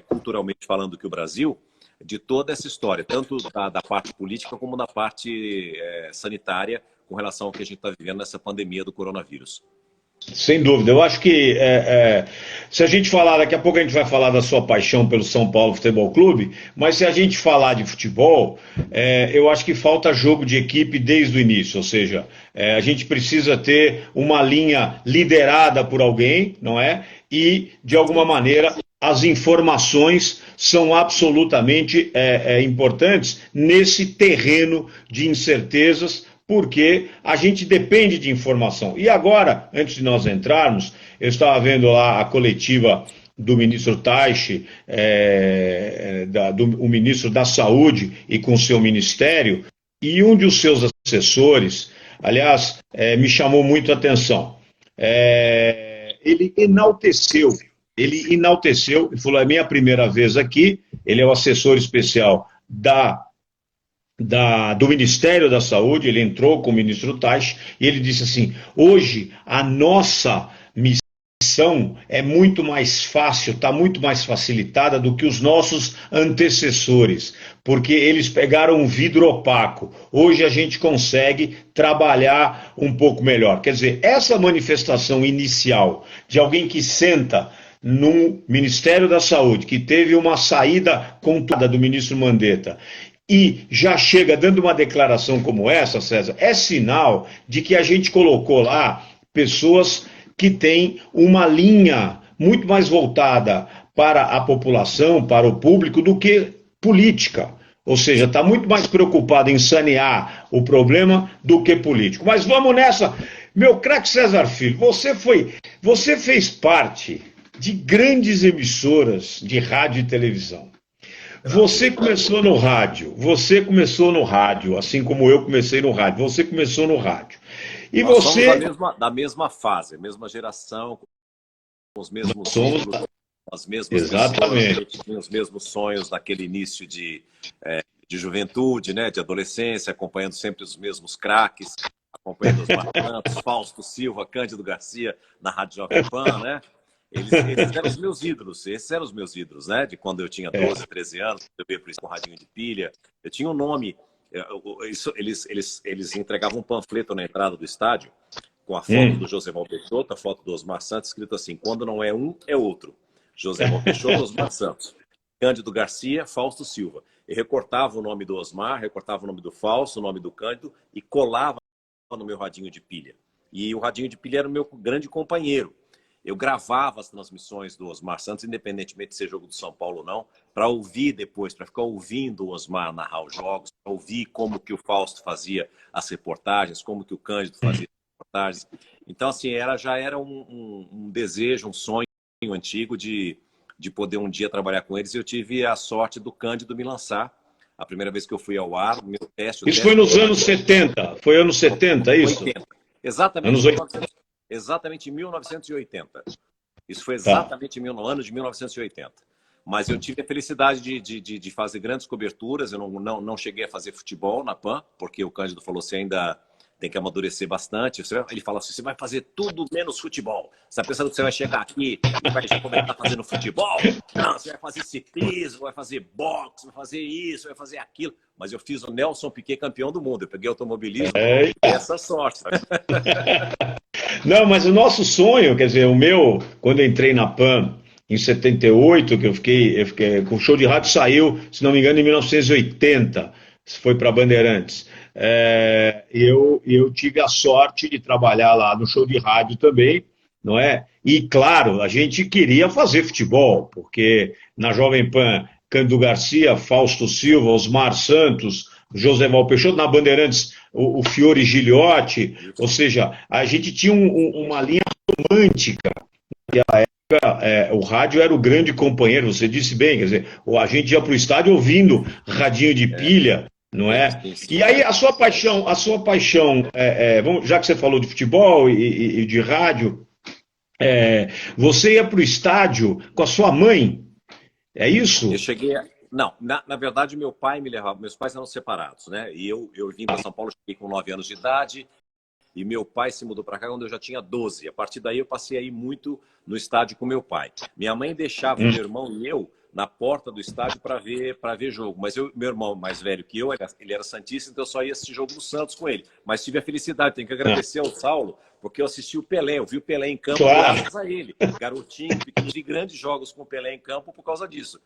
culturalmente falando que o Brasil, de toda essa história, tanto da parte política como da parte sanitária, com relação ao que a gente está vivendo nessa pandemia do coronavírus. Sem dúvida. Eu acho que se a gente falar, daqui a pouco a gente vai falar da sua paixão pelo São Paulo Futebol Clube, mas se a gente falar de futebol, eu acho que falta jogo de equipe desde o início, ou seja, a gente precisa ter uma linha liderada por alguém, não é? E, de alguma maneira, as informações são absolutamente importantes nesse terreno de incertezas, porque a gente depende de informação. E agora, antes de nós entrarmos, eu estava vendo lá a coletiva do ministro Taixe, o ministro da Saúde e com seu ministério, e um dos seus assessores, aliás, me chamou muito a atenção. Ele enalteceu, ele falou, é minha primeira vez aqui, ele é o assessor especial do Ministério da Saúde, ele entrou com o ministro Taixe, e ele disse assim, hoje a nossa missão é muito mais fácil, está muito mais facilitada do que os nossos antecessores, porque eles pegaram um vidro opaco. Hoje a gente consegue trabalhar um pouco melhor. Quer dizer, essa manifestação inicial de alguém que senta no Ministério da Saúde, que teve uma saída contada do ministro Mandetta, e já chega dando uma declaração como essa, César, é sinal de que a gente colocou lá pessoas que têm uma linha muito mais voltada para a população, para o público, do que política. Ou seja, está muito mais preocupado em sanear o problema do que político. Mas vamos nessa. Meu craque César Filho, você fez parte de grandes emissoras de rádio e televisão. Você começou no rádio, assim como eu comecei no rádio. Você começou no rádio. E nós você somos da mesma fase, a mesma geração, com os mesmos somos ciclos, as mesmas exatamente. pessoas, os mesmos sonhos daquele início de juventude, né, de adolescência, acompanhando sempre os mesmos craques, acompanhando os Santos, Fausto Silva, Cândido Garcia na Rádio Jovem Pan, né? Eles eram os meus ídolos, esses eram os meus ídolos, né? De quando eu tinha 12, 13 anos, eu ia para o radinho de pilha, eu tinha um nome, eles entregavam um panfleto na entrada do estádio, com a foto do Joséval Peixoto, a foto do Osmar Santos, escrito assim, quando não é um, é outro. Joséval Peixoto, Osmar Santos. Cândido Garcia, Fausto Silva. E recortava o nome do Osmar, recortava o nome do Fausto, o nome do Cândido, e colava no meu radinho de pilha. E o radinho de pilha era o meu grande companheiro. Eu gravava as transmissões do Osmar Santos, independentemente de ser jogo do São Paulo ou não, para ouvir depois, para ficar ouvindo o Osmar narrar os jogos, para ouvir como que o Fausto fazia as reportagens, como que o Cândido fazia as reportagens. Então, assim, já era um desejo, um sonho antigo de poder um dia trabalhar com eles. E eu tive a sorte do Cândido me lançar. A primeira vez que eu fui ao ar, o meu teste... Isso foi nos anos 70, foi anos 70, isso? 80. Exatamente. Anos 80. Exatamente em 1980. Isso foi exatamente no ano de 1980. Mas eu tive a felicidade de fazer grandes coberturas. Eu não cheguei a fazer futebol na PAN, porque o Cândido falou, você ainda tem que amadurecer bastante. Ele fala assim, você vai fazer tudo menos futebol. Você está pensando que você vai chegar aqui e vai já começar fazendo futebol? Não, você vai fazer ciclismo, vai fazer boxe, vai fazer isso, vai fazer aquilo. Mas eu fiz o Nelson Piquet campeão do mundo. Eu peguei automobilismo e essa sorte. Não, mas o nosso sonho, quer dizer, o meu, quando eu entrei na PAN em 78, que eu fiquei com o show de rádio saiu, se não me engano, em 1980, foi para Bandeirantes. Eu tive a sorte de trabalhar lá no show de rádio também, não é? E claro, a gente queria fazer futebol, porque na Jovem Pan, Cândido Garcia, Fausto Silva, Osmar Santos, José Val Peixoto, na Bandeirantes, o Fiore Giliotti, ou seja, a gente tinha uma linha romântica. Naquela época, o rádio era o grande companheiro, você disse bem, quer dizer, a gente ia para o estádio ouvindo radinho de pilha, não é? E aí a sua paixão, já que você falou de futebol e de rádio, você ia para o estádio com a sua mãe, é isso? Eu cheguei Não, na verdade, meu pai me levava. Meus pais eram separados, né? E eu vim para São Paulo, cheguei com 9 anos de idade, e meu pai se mudou para cá quando eu já tinha 12. A partir daí eu passei a ir muito no estádio com meu pai. Minha mãe deixava meu irmão e eu na porta do estádio para ver jogo. Mas meu irmão mais velho que eu, ele era santista, então eu só ia assistir jogo do Santos com ele. Mas tive a felicidade, tenho que agradecer ao Saulo, porque eu assisti o Pelé, eu vi o Pelé em campo graças a ele. Garotinho, pequeno, de grandes jogos com o Pelé em campo por causa disso.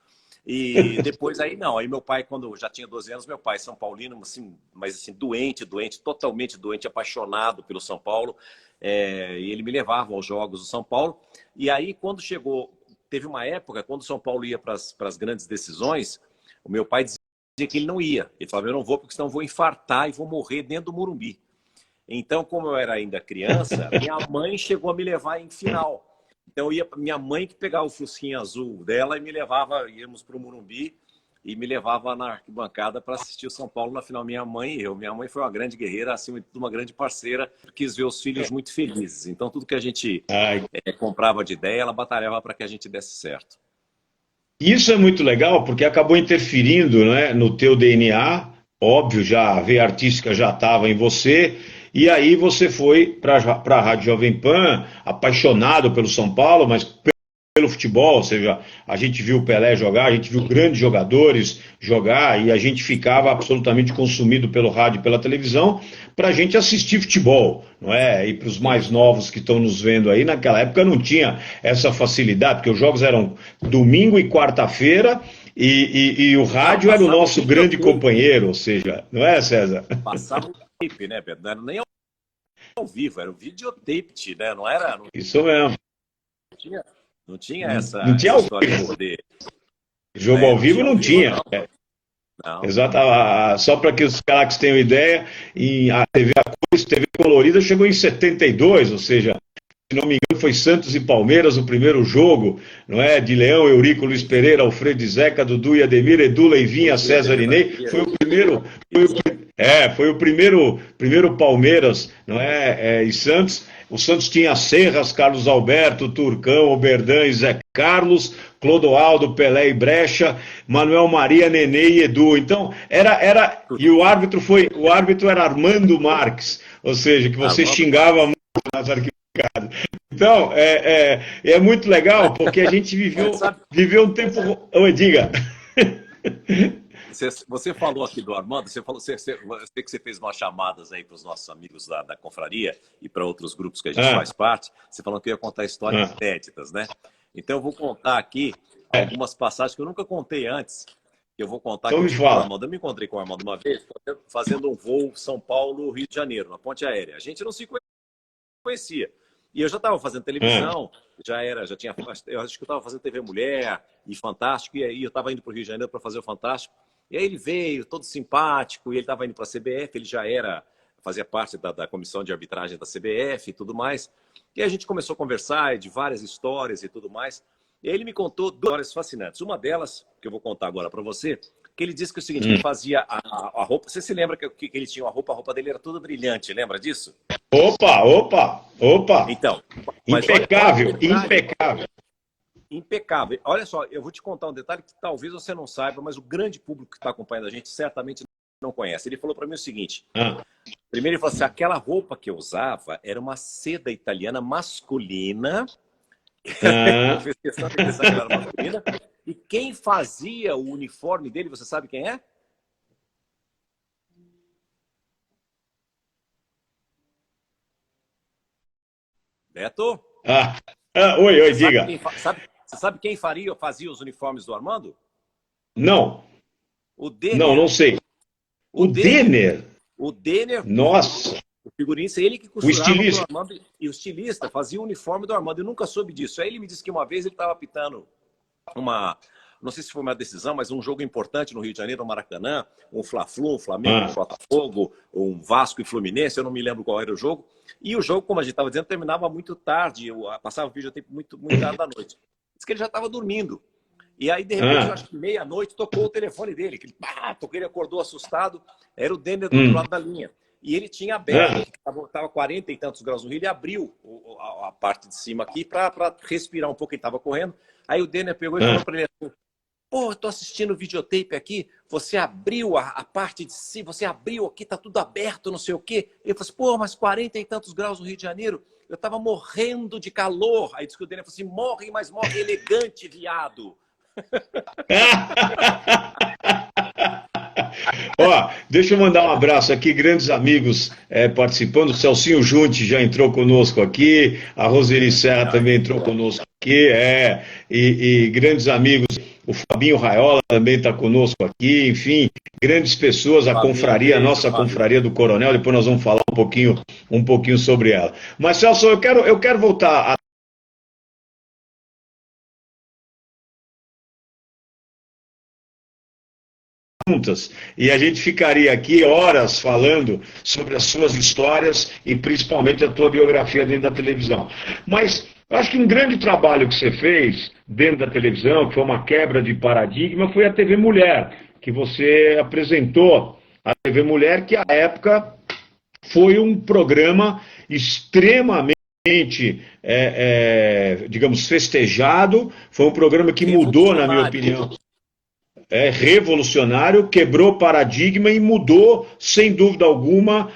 E depois aí não, aí meu pai, quando eu já tinha 12 anos, meu pai São Paulino, assim, mas assim, doente, totalmente doente, apaixonado pelo São Paulo, e ele me levava aos jogos do São Paulo, e aí quando chegou, teve uma época, quando o São Paulo ia para as grandes decisões, o meu pai dizia que ele não ia, ele falava, eu não vou porque senão eu vou infartar e vou morrer dentro do Morumbi. Então, como eu era ainda criança, minha mãe chegou a me levar em final. Então, minha mãe que pegava o fusquinha azul dela e me levava, íamos para o Morumbi e me levava na arquibancada para assistir o São Paulo na final, minha mãe e eu. Minha mãe foi uma grande guerreira, acima de tudo uma grande parceira, quis ver os filhos muito felizes. Então, tudo que a gente comprava de ideia, ela batalhava para que a gente desse certo. Isso é muito legal, porque acabou interferindo, né, no teu DNA, óbvio, já a veia artística já estava em você, e aí você foi para a Rádio Jovem Pan, apaixonado pelo São Paulo, mas pelo futebol, ou seja, a gente viu o Pelé jogar, a gente viu grandes jogadores jogar, e a gente ficava absolutamente consumido pelo rádio e pela televisão para a gente assistir futebol, não é? E para os mais novos que estão nos vendo aí, naquela época não tinha essa facilidade, porque os jogos eram domingo e quarta-feira, e o rádio era o nosso grande companheiro, ou seja, não é, César? Passava o tape, né, Pedro? Não era nem ao vivo, era o videotape, né? Não era. Isso mesmo. Não tinha essa história de poder. Jogo ao vivo não tinha. Não. Exato. Só para que os craques tenham ideia, a TV a cores, TV colorida chegou em 72, ou seja, se não me engano foi Santos e Palmeiras o primeiro jogo, não é? De Leão, Eurico, Luiz Pereira, Alfredo e Zeca, Dudu e Ademir, Edu, Leivinha, César e Ney. Foi o primeiro Palmeiras, não é? E Santos. O Santos tinha Serras, Carlos Alberto, Turcão, Oberdan e Zé Carlos, Clodoaldo, Pelé e Brecha, Manuel Maria, Nenê e Edu. Então, e o árbitro era Armando Marques, ou seja, que você xingava muito nas arquibancadas. Então, é muito legal, porque a gente viveu um tempo... Oi, diga. Você falou aqui do Armando, eu sei que você fez umas chamadas aí para os nossos amigos da confraria e para outros grupos que a gente faz parte. Você falou que ia contar histórias inéditas, né? Então eu vou contar aqui algumas passagens que eu nunca contei antes. Que eu vou contar aqui com o Armando. Eu me encontrei com o Armando uma vez fazendo um voo São Paulo-Rio de Janeiro, na ponte aérea. A gente não se conhecia. E eu já estava fazendo televisão, eu acho que eu estava fazendo TV Mulher e Fantástico, e aí eu estava indo para o Rio de Janeiro para fazer o Fantástico. E aí ele veio, todo simpático, e ele estava indo para a CBF, ele já fazia parte da comissão de arbitragem da CBF e tudo mais. E aí a gente começou a conversar de várias histórias e tudo mais. E aí ele me contou 2 histórias fascinantes. Uma delas, que eu vou contar agora para você, que ele disse que é o seguinte, ele fazia a roupa... Você se lembra que ele tinha a roupa dele era toda brilhante, lembra disso? Opa! Então, impecável, impecável. Impecável. Olha só, eu vou te contar um detalhe que talvez você não saiba, mas o grande público que está acompanhando a gente certamente não conhece. Ele falou para mim o seguinte, Ah, primeiro ele falou assim, aquela roupa que eu usava era uma seda italiana masculina, ah, fez questão de pensar que ela era masculina, e quem fazia o uniforme dele, você sabe quem é? Beto? ah, oi, oi, Você sabe diga. quem, você sabe quem fazia os uniformes do Armando? Não, O não, Denner. não sei. O O Denner. Denner, O Denner, nossa, o figurinista, ele que o costurava para o estilista. Armando e o estilista fazia o uniforme do Armando. Eu nunca soube disso. Aí ele me disse que uma vez ele estava apitando uma, não sei se foi uma decisão, mas um jogo importante no Rio de Janeiro, no Maracanã, um Fla-Flu, um Flamengo, um Ah, Botafogo, um Vasco e Fluminense, eu não me lembro qual era o jogo. E o jogo, como a gente estava dizendo, terminava muito tarde, passava o videotape muito tarde da noite. Diz que ele já estava dormindo. E aí, de repente, eu ah, acho que meia-noite, tocou o telefone dele. Que ele, tocou, ele acordou assustado. Era o Denner do outro hum, lado da linha. E ele tinha aberto, ah, que estava 40 e tantos graus no Rio, ele abriu a parte de cima aqui para respirar um pouco, ele estava correndo. Aí o Denner pegou e falou ah. para ele assim, pô, eu tô assistindo o videotape aqui, você abriu a parte de cima, você abriu aqui, tá tudo aberto, não sei o quê. Ele falou assim, pô, mas 40 e tantos graus no Rio de Janeiro, eu tava morrendo de calor. Aí disse que o Denner falou assim, morre, mas morre elegante, viado. Ó, deixa eu mandar um abraço aqui, grandes amigos participando. O Celcinho Junte já entrou conosco aqui, a Roseli Serra também entrou conosco aqui, e grandes amigos, o Fabinho Raiola também está conosco aqui, enfim, grandes pessoas, a Fabinho, confraria, a beijo, nossa Fábio. confraria do Coronel, depois nós vamos falar um pouquinho sobre ela. Mas, Celso, eu quero voltar juntas e a gente ficaria aqui horas falando sobre as suas histórias e principalmente a tua biografia dentro da televisão. Mas eu acho que um grande trabalho que você fez dentro da televisão, que foi uma quebra de paradigma, foi a TV Mulher, que você apresentou a TV Mulher, que à época foi um programa extremamente digamos, festejado, foi um programa que mudou, na minha Revolucionário. opinião, revolucionário, quebrou paradigma e mudou, sem dúvida alguma,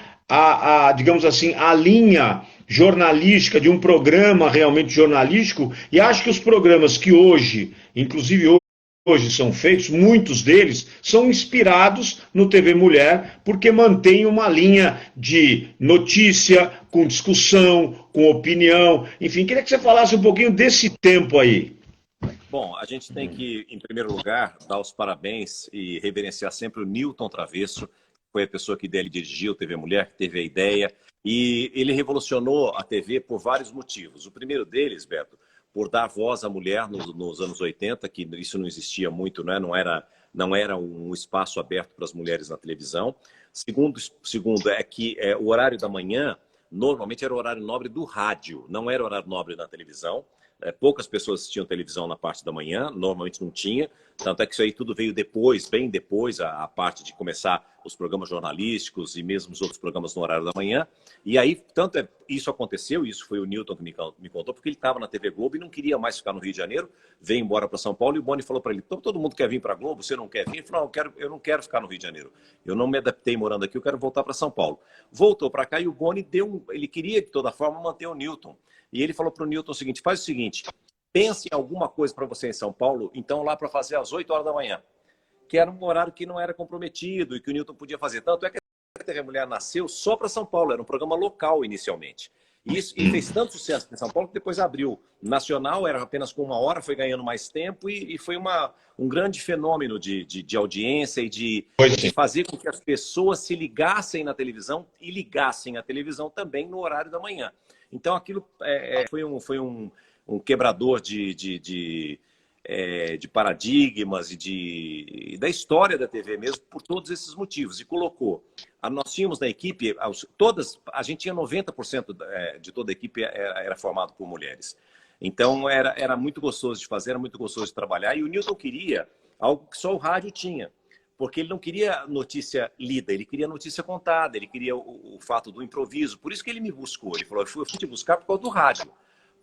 digamos assim, a linha jornalística de um programa realmente jornalístico. E acho que os programas que hoje, inclusive hoje são feitos, muitos deles são inspirados no TV Mulher, porque mantém uma linha de notícia, com discussão, com opinião. Enfim, queria que você falasse um pouquinho desse tempo aí. Bom, a gente tem que, em primeiro lugar, dar os parabéns e reverenciar sempre o Newton Travesso, que foi a pessoa que dele dirigiu TV Mulher, que teve a ideia, e ele revolucionou a TV por vários motivos. O primeiro deles, Beto, por dar voz à mulher nos anos 80, que isso não existia muito, né? Não era um espaço aberto para as mulheres na televisão. Segundo é que o horário da manhã, normalmente era o horário nobre do rádio, não era o horário nobre na televisão. Poucas pessoas assistiam televisão na parte da manhã, normalmente não tinha, tanto é que isso aí tudo veio depois, bem depois, a parte de começar os programas jornalísticos e mesmo os outros programas no horário da manhã. E aí, isso aconteceu, isso foi o Newton que me contou, porque ele estava na TV Globo e não queria mais ficar no Rio de Janeiro, veio embora para São Paulo e o Boni falou para ele, todo mundo quer vir para a Globo, você não quer vir? Ele falou, não, eu não quero ficar no Rio de Janeiro, eu não me adaptei morando aqui, eu quero voltar para São Paulo. Voltou para cá e o Boni ele queria de toda forma manter o Newton. E ele falou para o Newton o seguinte, faz o seguinte, pense em alguma coisa para você em São Paulo, então lá para fazer às 8 horas da manhã, que era um horário que não era comprometido e que o Newton podia fazer. Tanto é que a TV Mulher nasceu só para São Paulo, era um programa local inicialmente. E fez tanto sucesso em São Paulo que depois abriu nacional, era apenas com 1 hora, foi ganhando mais tempo e foi um grande fenômeno de audiência e de fazer com que as pessoas se ligassem na televisão e ligassem a televisão também no horário da manhã. Então, aquilo foi um quebrador de paradigmas e da história da TV mesmo, por todos esses motivos. E colocou. Nós tínhamos na equipe, a gente tinha 90% de toda a equipe era formado por mulheres. Então, era muito gostoso de fazer, era muito gostoso de trabalhar. E o Newton queria algo que só o rádio tinha. Porque ele não queria notícia lida, ele queria notícia contada, ele queria o fato do improviso. Por isso que ele me buscou. Ele falou, eu fui te buscar por causa do rádio.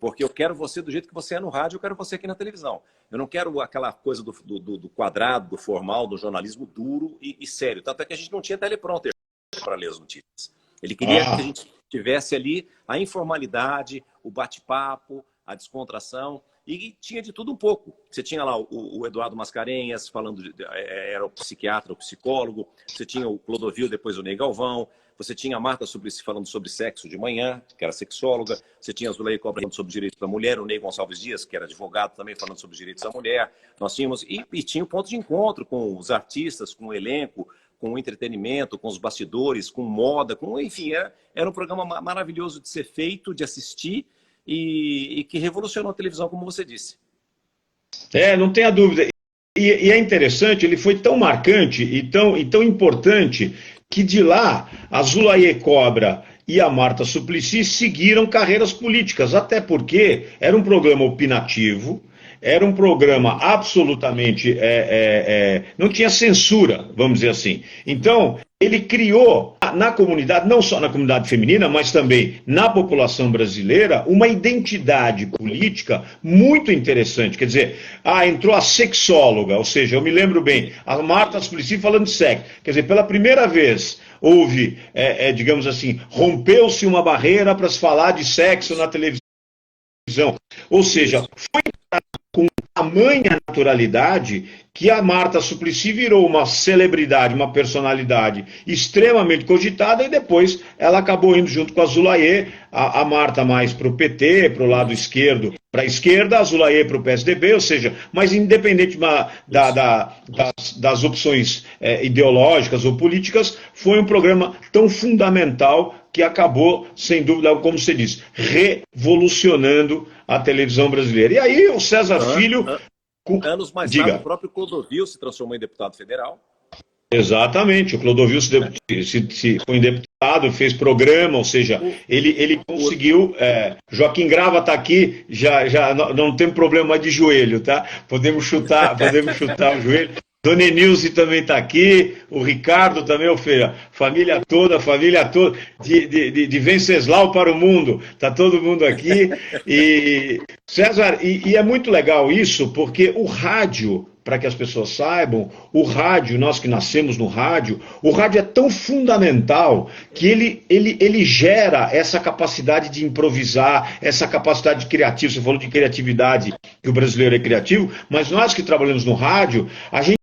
Porque eu quero você do jeito que você é no rádio, eu quero você aqui na televisão. Eu não quero aquela coisa do quadrado, do formal, do jornalismo duro e sério. Tanto é que a gente não tinha teleprompter para ler as notícias. Ele queria que a gente tivesse ali a informalidade, o bate-papo, a descontração, e tinha de tudo um pouco. Você tinha lá o Eduardo Mascarenhas falando, era o psiquiatra, o psicólogo, você tinha o Clodovil, depois o Ney Galvão, você tinha a Marta Suplicy falando sobre sexo de manhã, que era sexóloga, você tinha a Zuleika Cobra falando sobre direitos da mulher, o Ney Gonçalves Dias, que era advogado também, falando sobre direitos da mulher. Nós tínhamos, e tinha o ponto de encontro com os artistas, com o elenco, com o entretenimento, com os bastidores, com moda, enfim, era um programa maravilhoso de ser feito, de assistir, e que revolucionou a televisão, como você disse. Não tenha dúvida. E é interessante, ele foi tão marcante e tão importante que de lá a Zuleika Cobra e a Marta Suplicy seguiram carreiras políticas, até porque era um programa opinativo, era um programa absolutamente... não tinha censura, vamos dizer assim. Então, ele criou na comunidade, não só na comunidade feminina, mas também na população brasileira, uma identidade política muito interessante. Quer dizer, entrou a sexóloga, ou seja, eu me lembro bem, a Marta Suplicy falando de sexo. Quer dizer, pela primeira vez houve, digamos assim, rompeu-se uma barreira para se falar de sexo na televisão. Ou seja, foi com tamanha naturalidade que a Marta Suplicy virou uma celebridade, uma personalidade extremamente cogitada, e depois ela acabou indo junto com a Zuleika, a Marta mais para o PT, para o lado esquerdo, para a esquerda, a Zuleika para o PSDB, ou seja, mas independente das opções ideológicas ou políticas, foi um programa tão fundamental que acabou, sem dúvida, como você disse, revolucionando a televisão brasileira. E aí o César Filho... Anos mais tarde, o próprio Clodovil se transformou em deputado federal. Exatamente, o Clodovil se foi deputado, fez programa, ou seja, ele conseguiu... Joaquim Grava está aqui, já não tem problema mais de joelho, tá? Podemos chutar o joelho. Dona Enilce também está aqui, o Ricardo também, família toda, de Venceslau para o mundo, está todo mundo aqui. E, César, e é muito legal isso, porque o rádio, para que as pessoas saibam, o rádio, nós que nascemos no rádio, o rádio é tão fundamental que ele gera essa capacidade de improvisar, essa capacidade criativa. Você falou de criatividade, que o brasileiro é criativo, mas nós que trabalhamos no rádio, a gente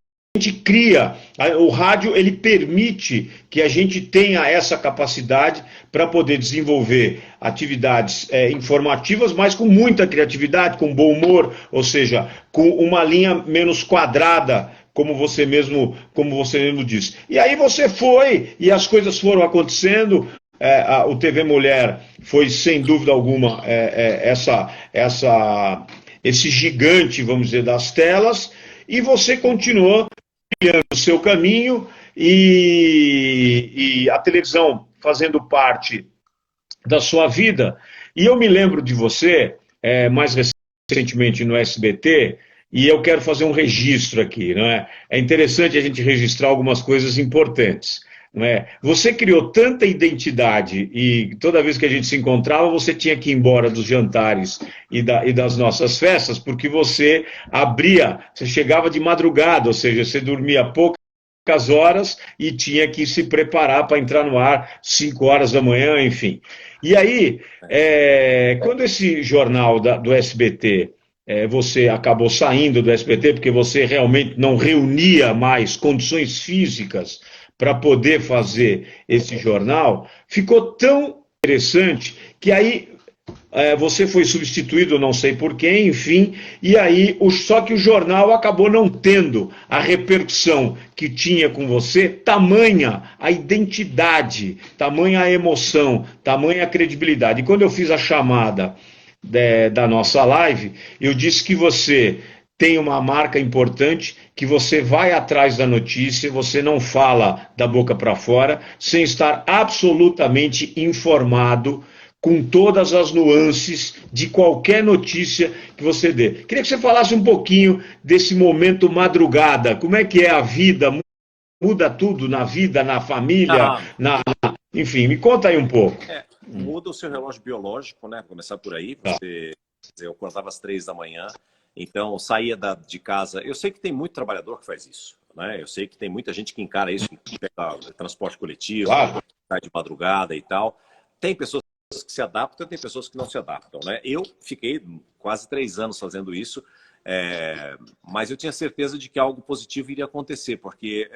cria, o rádio ele permite que a gente tenha essa capacidade para poder desenvolver atividades informativas, mas com muita criatividade, com bom humor, ou seja, com uma linha menos quadrada, como você mesmo disse. E aí você foi, e as coisas foram acontecendo. O TV Mulher foi, sem dúvida alguma, esse gigante, vamos dizer, das telas, e você continuou o seu caminho, e a televisão fazendo parte da sua vida. E eu me lembro de você, mais recentemente no SBT, e eu quero fazer um registro aqui, não é? É interessante a gente registrar algumas coisas importantes. Não é? Você criou tanta identidade e toda vez que a gente se encontrava, você tinha que ir embora dos jantares e das nossas festas, porque você você chegava de madrugada, ou seja, você dormia poucas horas e tinha que se preparar para entrar no ar 5 horas da manhã, enfim. E aí, quando esse jornal do SBT... você acabou saindo do SBT porque você realmente não reunia mais condições físicas para poder fazer esse jornal, ficou tão interessante que aí você foi substituído, não sei por quem, enfim, e aí só que o jornal acabou não tendo a repercussão que tinha com você, tamanha a identidade, tamanha a emoção, tamanha a credibilidade. E quando eu fiz a chamada da nossa live, eu disse que você tem uma marca importante, que você vai atrás da notícia, você não fala da boca para fora, sem estar absolutamente informado com todas as nuances de qualquer notícia que você dê. Queria que você falasse um pouquinho desse momento madrugada, como é que é a vida, muda tudo na vida, na família, enfim, me conta aí um pouco. muda o seu relógio biológico, né? Começar por aí. Eu acordava às 3 da manhã, então saía de casa. Eu sei que tem muito trabalhador que faz isso, né? Eu sei que tem muita gente que encara isso, que pega transporte coletivo, Claro. sai de madrugada e tal. Tem pessoas que se adaptam, tem pessoas que não se adaptam, né? Eu fiquei quase 3 anos fazendo isso, mas eu tinha certeza de que algo positivo iria acontecer, porque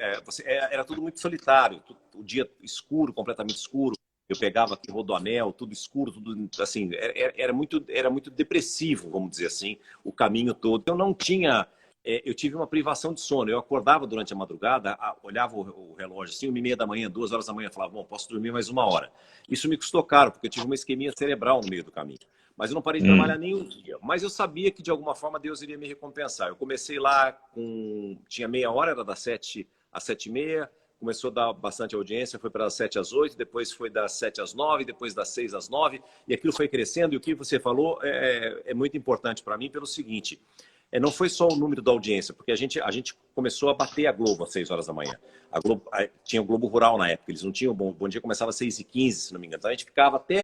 era tudo muito solitário, o dia escuro, completamente escuro. Eu pegava aqui Rodoanel, tudo escuro, tudo assim, era muito depressivo, vamos dizer assim, o caminho todo. Eu não tinha, eu tive uma privação de sono. Eu acordava durante a madrugada, olhava o relógio assim, 1h30 da manhã, 2 horas da manhã, falava, bom, posso dormir mais 1 hora. Isso me custou caro, porque eu tive uma isquemia cerebral no meio do caminho. Mas eu não parei de trabalhar nenhum dia. Mas eu sabia que de alguma forma Deus iria me recompensar. Eu comecei lá tinha meia hora, era das 7 às 7h30. Começou a dar bastante audiência, foi para das 7 às 8, depois foi das 7 às 9, depois das 6 às 9, e aquilo foi crescendo. E o que você falou é muito importante para mim pelo seguinte, não foi só o número da audiência, porque a gente começou a bater a Globo às 6 horas da manhã. A Globo, tinha o Globo Rural na época, eles não tinham, Bom Dia começava às 6h15, se não me engano. Então a gente ficava até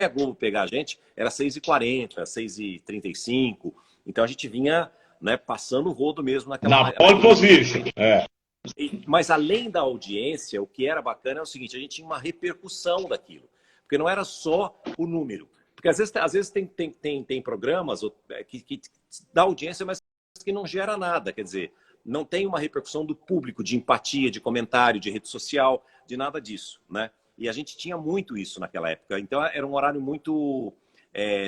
a Globo pegar a gente, era 6h40, 6h35, então a gente vinha, né, passando o rodo mesmo naquela... Na pole position, Mas além da audiência, o que era bacana é o seguinte, a gente tinha uma repercussão daquilo. Porque não era só o número. Porque às vezes tem programas que dá audiência, mas que não gera nada. Quer dizer, não tem uma repercussão do público, de empatia, de comentário, de rede social, de nada disso, né? E a gente tinha muito isso naquela época. Então era um horário muito...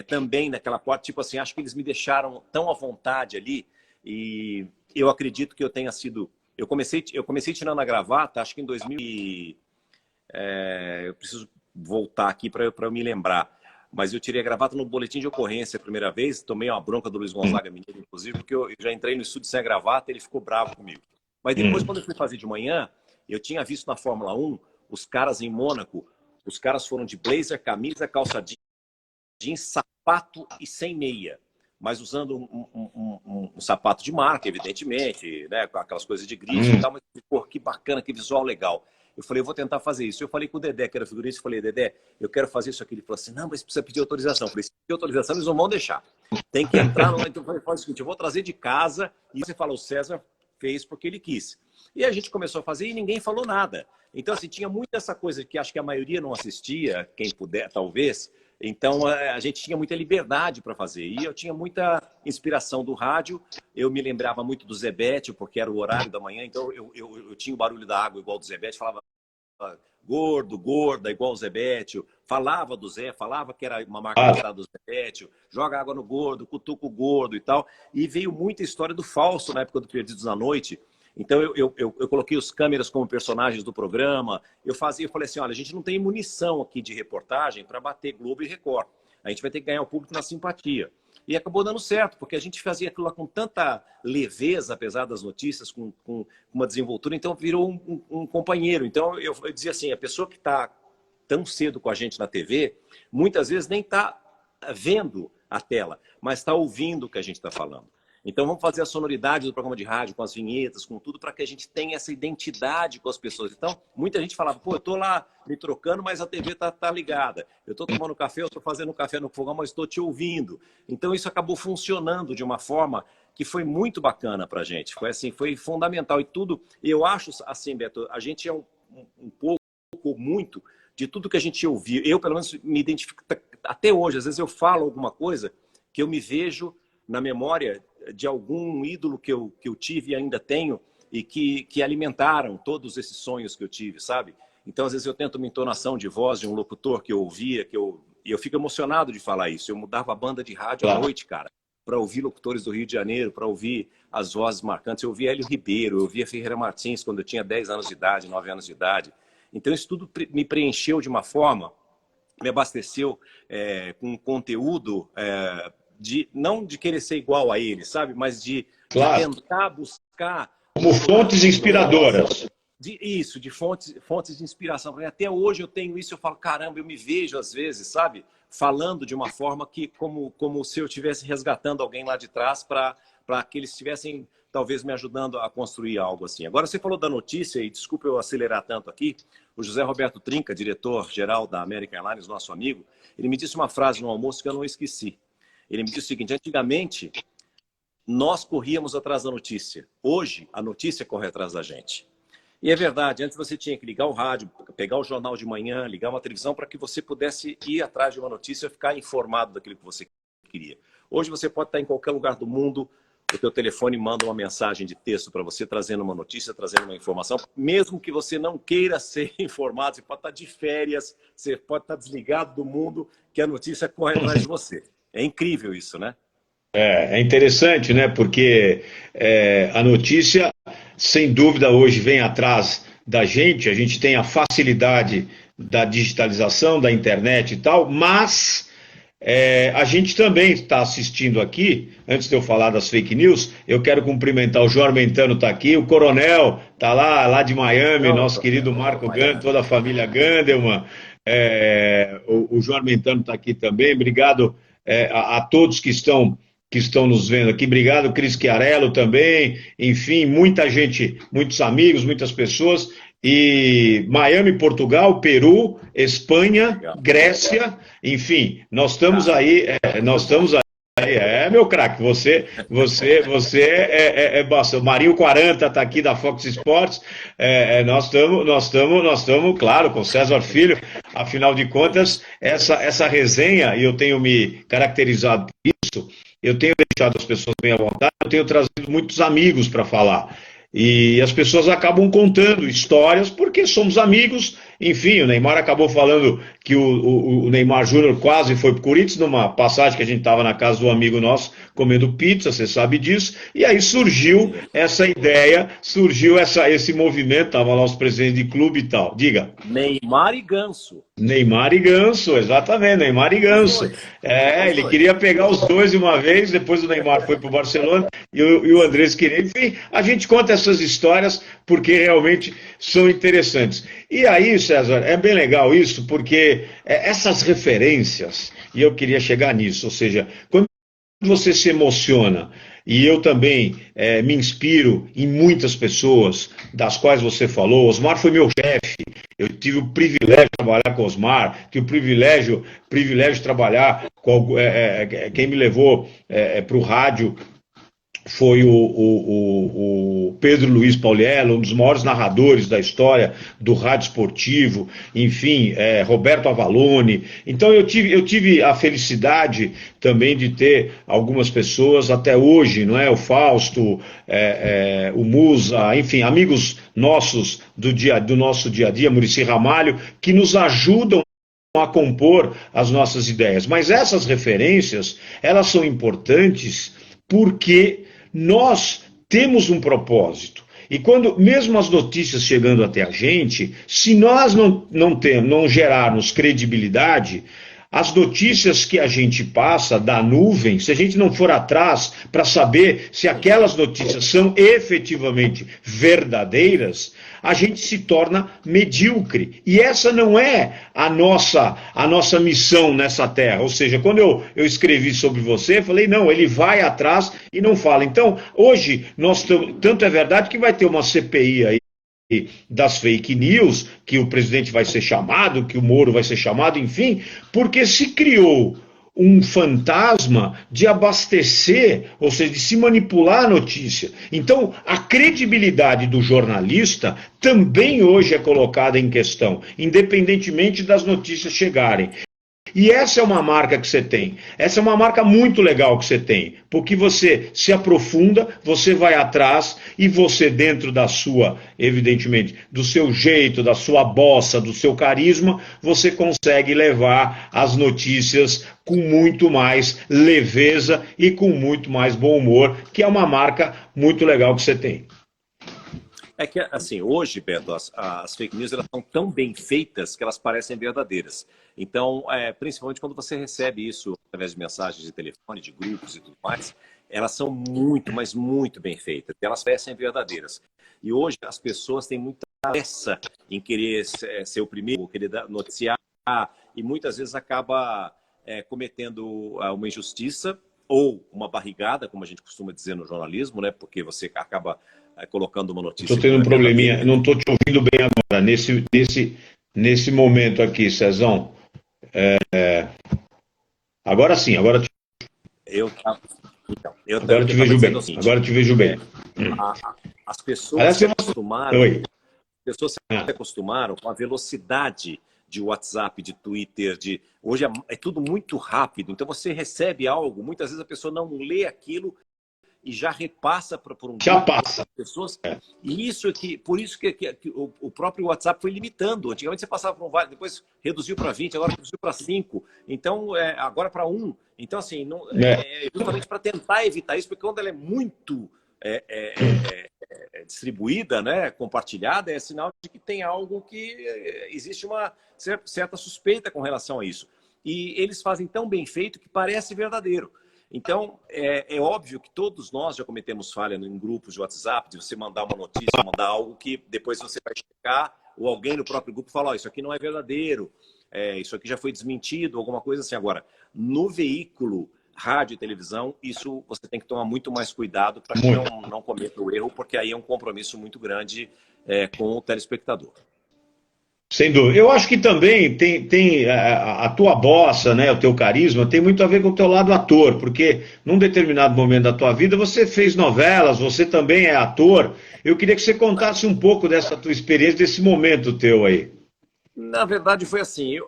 também naquela parte, tipo assim, acho que eles me deixaram tão à vontade ali. E eu acredito que eu tenha sido... Eu comecei tirando a gravata, acho que em 2000 eu preciso voltar aqui para eu me lembrar. Mas eu tirei a gravata no boletim de ocorrência a primeira vez, tomei uma bronca do Luiz Gonzaga Mineiro, inclusive, porque eu já entrei no estúdio sem a gravata e ele ficou bravo comigo. Mas depois, quando eu fui fazer de manhã, eu tinha visto na Fórmula 1, os caras em Mônaco, os caras foram de blazer, camisa, calça jeans, sapato e sem meia. Mas usando um sapato de marca, evidentemente, né, com aquelas coisas de grife e tal, mas pô, que bacana, que visual legal. Eu falei, eu vou tentar fazer isso. Eu falei com o Dedé, que era figurinista, eu falei, Dedé, eu quero fazer isso aqui. Ele falou assim, não, mas precisa pedir autorização. Eu falei, se pedir autorização, eles não vão deixar. Tem que entrar no... Então, eu falei, faz o seguinte, eu vou trazer de casa. E você fala, o César fez porque ele quis. E a gente começou a fazer e ninguém falou nada. Então, assim, tinha muito essa coisa que acho que a maioria não assistia, quem puder, talvez. Então, a gente tinha muita liberdade para fazer. E eu tinha muita inspiração do rádio. Eu me lembrava muito do Zebete, porque era o horário da manhã. Então, eu tinha o barulho da água igual do Zebete. Falava gordo, gorda, igual o Zebete. Falava do Zé, falava que era uma marca que era do Zebete. Joga água no gordo, cutuca o gordo e tal. E veio muita história do Fausto na época do Perdidos na Noite. Então, eu coloquei os câmeras como personagens do programa. Eu falei assim, olha, a gente não tem munição aqui de reportagem para bater Globo e Record. A gente vai ter que ganhar o público na simpatia. E acabou dando certo, porque a gente fazia aquilo lá com tanta leveza, apesar das notícias, com uma desenvoltura. Então, virou um companheiro. Então, eu dizia assim, a pessoa que está tão cedo com a gente na TV, muitas vezes nem está vendo a tela, mas está ouvindo o que a gente está falando. Então, vamos fazer a sonoridade do programa de rádio, com as vinhetas, com tudo, para que a gente tenha essa identidade com as pessoas. Então, muita gente falava, pô, eu estou lá me trocando, mas a TV tá ligada. Eu estou tomando café, eu estou fazendo café no fogão, mas estou te ouvindo. Então, isso acabou funcionando de uma forma que foi muito bacana para a gente. Foi assim, foi fundamental. E tudo, eu acho assim, Beto, a gente é um pouco, muito, de tudo que a gente ouviu. Eu, pelo menos, me identifico até hoje. Às vezes eu falo alguma coisa que eu me vejo na memória de algum ídolo que eu tive e ainda tenho e que alimentaram todos esses sonhos que eu tive, sabe? Então, às vezes eu tento uma entonação de voz de um locutor que eu ouvia, e eu fico emocionado de falar isso. Eu mudava a banda de rádio à noite, cara, para ouvir locutores do Rio de Janeiro, para ouvir as vozes marcantes. Eu ouvia Hélio Ribeiro, eu ouvia Ferreira Martins quando eu tinha 10 anos de idade, 9 anos de idade. Então, isso tudo me preencheu de uma forma, me abasteceu com conteúdo... não de querer ser igual a ele, sabe? Mas de tentar buscar... Como fontes inspiradoras. De fontes de inspiração. Até hoje eu tenho isso, eu falo, caramba, eu me vejo às vezes, sabe? Falando de uma forma que, como se eu estivesse resgatando alguém lá de trás para que eles tivessem talvez me ajudando a construir algo assim. Agora, você falou da notícia, e desculpa eu acelerar tanto aqui, o José Roberto Trinca, diretor-geral da American Airlines, nosso amigo, ele me disse uma frase no almoço que eu não esqueci. Ele me disse o seguinte: antigamente, nós corríamos atrás da notícia. Hoje, a notícia corre atrás da gente. E é verdade, antes você tinha que ligar o rádio, pegar o jornal de manhã, ligar uma televisão para que você pudesse ir atrás de uma notícia e ficar informado daquilo que você queria. Hoje você pode estar em qualquer lugar do mundo, o teu telefone manda uma mensagem de texto para você, trazendo uma notícia, trazendo uma informação. Mesmo que você não queira ser informado, você pode estar de férias, você pode estar desligado do mundo, que a notícia corre atrás de você. É incrível isso, né? É interessante, né? Porque a notícia, sem dúvida, hoje vem atrás da gente. A gente tem a facilidade da digitalização, da internet e tal, mas a gente também está assistindo aqui. Antes de eu falar das fake news, eu quero cumprimentar o João Armentano, está aqui, o Coronel está lá de Miami, nosso querido Marco Gand, toda a família Gandelman. O João Armentano está aqui também. Obrigado a todos que estão nos vendo aqui. Obrigado, Cris Chiarello também. Enfim, muita gente, muitos amigos, muitas pessoas. E Miami, Portugal, Peru, Espanha, Grécia, enfim, nós estamos aí, meu craque, você é bastante. Marinho 40 está aqui da Fox Sports. Nós estamos, claro, com César Filho. Afinal de contas, essa resenha, e eu tenho me caracterizado por isso, eu tenho deixado as pessoas bem à vontade, eu tenho trazido muitos amigos para falar. E as pessoas acabam contando histórias porque somos amigos. Enfim, o Neymar acabou falando que o Neymar Júnior quase foi para o Corinthians, numa passagem que a gente estava na casa do amigo nosso comendo pizza, você sabe disso. E aí surgiu essa ideia, surgiu esse movimento, estava lá os presidentes de clube e tal. Diga. Neymar e Ganso. Neymar e Ganso, exatamente, Neymar e Ganso. Ele queria pegar os dois de uma vez, depois o Neymar foi para o Barcelona e o Andrés queria. Enfim, a gente conta essas histórias porque realmente são interessantes. E aí, César, é bem legal isso, porque essas referências, e eu queria chegar nisso, ou seja, quando você se emociona, e eu também me inspiro em muitas pessoas das quais você falou. Osmar foi meu chefe, eu tive o privilégio de trabalhar com o Osmar, tive o privilégio de trabalhar com quem me levou para o rádio foi o Pedro Luiz Pauliello, um dos maiores narradores da história do rádio esportivo, enfim, Roberto Avalone. Então eu tive a felicidade também de ter algumas pessoas até hoje, não é? O Fausto, o Musa, enfim, amigos nossos do nosso dia a dia, Muricy Ramalho, que nos ajudam a compor as nossas ideias. Mas essas referências, elas são importantes porque nós temos um propósito. E quando, mesmo as notícias chegando até a gente, se nós não gerarmos credibilidade, as notícias que a gente passa da nuvem, se a gente não for atrás para saber se aquelas notícias são efetivamente verdadeiras, a gente se torna medíocre. E essa não é a nossa missão nessa terra. Ou seja, quando eu escrevi sobre você, falei, não, ele vai atrás e não fala. Então, hoje, tanto é verdade que vai ter uma CPI aí das fake news, que o presidente vai ser chamado, que o Moro vai ser chamado, enfim, porque se criou um fantasma de abastecer, ou seja, de se manipular a notícia. Então, a credibilidade do jornalista também hoje é colocada em questão, independentemente das notícias chegarem. E essa é uma marca que você tem. Essa é uma marca muito legal que você tem, porque você se aprofunda, você vai atrás e você, dentro da sua, evidentemente, do seu jeito, da sua bossa, do seu carisma, você consegue levar as notícias com muito mais leveza e com muito mais bom humor, que é uma marca muito legal que você tem. É que, assim, hoje, Beto, as fake news elas são tão bem feitas que elas parecem verdadeiras. Então, principalmente quando você recebe isso através de mensagens de telefone, de grupos e tudo mais, elas são muito, mas muito bem feitas. Elas parecem verdadeiras. E hoje as pessoas têm muita pressa em querer ser o primeiro, querer noticiar, e muitas vezes acaba cometendo uma injustiça ou uma barrigada, como a gente costuma dizer no jornalismo, né? Porque você acaba colocando uma notícia... Estou tendo um probleminha, não estou te ouvindo bem agora, nesse momento aqui, Cezão. Agora sim, agora te vejo bem. Agora te vejo bem. As pessoas se acostumaram... Oi. As pessoas se acostumaram com a velocidade de WhatsApp, de Twitter, hoje é tudo muito rápido. Então você recebe algo, muitas vezes a pessoa não lê aquilo e já repassa por um já grupo passa. de pessoas. E por isso que o próprio WhatsApp foi limitando. Antigamente você passava por um vários, depois reduziu para 20, agora reduziu para 5, então agora para 1. Então assim, justamente para tentar evitar isso, porque quando ela é muito distribuída, né, compartilhada, é sinal de que tem algo que existe uma certa suspeita com relação a isso. E eles fazem tão bem feito que parece verdadeiro. Então, é óbvio que todos nós já cometemos falha em grupos de WhatsApp, de você mandar uma notícia, mandar algo que depois você vai checar, ou alguém no próprio grupo fala, isso aqui não é verdadeiro, isso aqui já foi desmentido, alguma coisa assim. Agora, no veículo, rádio e televisão, isso você tem que tomar muito mais cuidado para que não cometa o erro, porque aí é um compromisso muito grande com o telespectador. Sem dúvida. Eu acho que também tem a tua bossa, né, o teu carisma, tem muito a ver com o teu lado ator, porque num determinado momento da tua vida você fez novelas, você também é ator. Eu queria que você contasse um pouco dessa tua experiência, desse momento teu aí. Na verdade foi assim,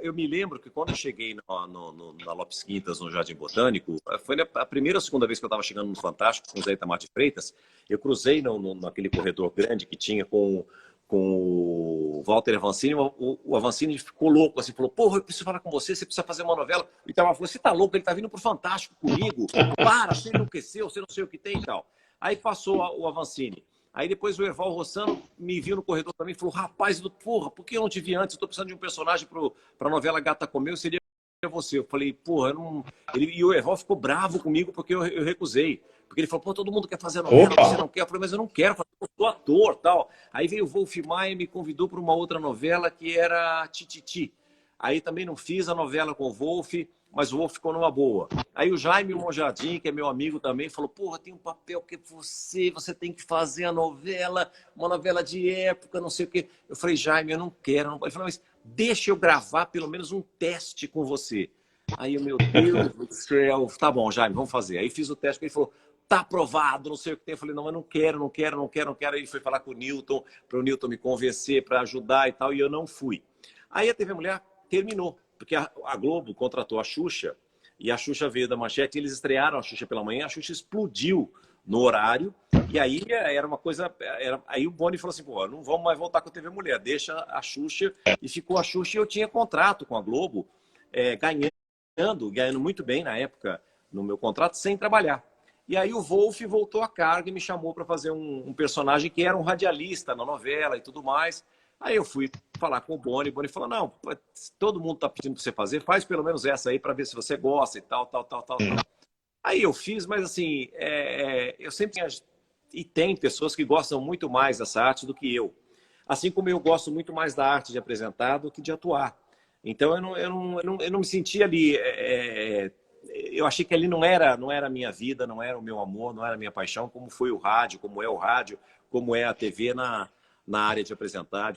eu me lembro que quando eu cheguei na Lopes Quintas, no Jardim Botânico, foi a primeira ou segunda vez que eu estava chegando no Fantástico, com o Zé Itamar de Freitas, eu cruzei naquele corredor grande que tinha com o Walter Avancini. O Avancini ficou louco, assim, falou, porra, eu preciso falar com você, você precisa fazer uma novela. O Itamar falou, você tá louco, ele tá vindo pro Fantástico comigo, você enlouqueceu, você não sei o que tem e tal. Aí passou o Avancini. Aí depois o Erval Rossano me viu no corredor também e falou, rapaz, porra, por que eu não te vi antes? Eu tô precisando de um personagem pra novela Gata Comeu, seria você. Eu falei, porra, eu não... E o Erval ficou bravo comigo porque eu recusei. Porque ele falou, pô, todo mundo quer fazer novela, você não quer? Eu falei, mas eu não quero, eu sou ator, tal. Aí veio o Wolf Maia e me convidou para uma outra novela que era Tititi. Aí também não fiz a novela com o Wolf, mas o Wolf ficou numa boa. Aí o Jaime Monjardim, que é meu amigo também, falou, porra, tem um papel que você tem que fazer a novela, uma novela de época, não sei o quê. Eu falei, Jaime, eu não quero. Ele falou, mas deixa eu gravar pelo menos um teste com você. Aí, meu Deus do céu, tá bom, Jaime, vamos fazer. Aí fiz o teste, ele falou, tá aprovado, não sei o que tem. Eu falei, não, eu não quero. Aí ele foi falar com o Newton, para o Newton me convencer, para ajudar e tal, e eu não fui. Aí a TV Mulher terminou, porque a Globo contratou a Xuxa, e a Xuxa veio da Manchete, e eles estrearam a Xuxa pela manhã, a Xuxa explodiu no horário, e aí era uma coisa... Aí o Boni falou assim, pô, não vamos mais voltar com a TV Mulher, deixa a Xuxa, e ficou a Xuxa, e eu tinha contrato com a Globo, ganhando muito bem na época, no meu contrato, sem trabalhar. E aí o Wolf voltou à carga e me chamou para fazer um personagem que era um radialista na novela e tudo mais. Aí eu fui falar com o Boni falou, não, todo mundo está pedindo para você fazer, faz pelo menos essa aí para ver se você gosta e tal. Aí eu fiz, mas assim, eu sempre tinha, e tem pessoas que gostam muito mais dessa arte do que eu. Assim como eu gosto muito mais da arte de apresentar do que de atuar. Então eu não me sentia ali... eu achei que ali não era a minha vida, não era o meu amor, não era a minha paixão, como foi o rádio, como é o rádio, como é a TV na área de apresentar,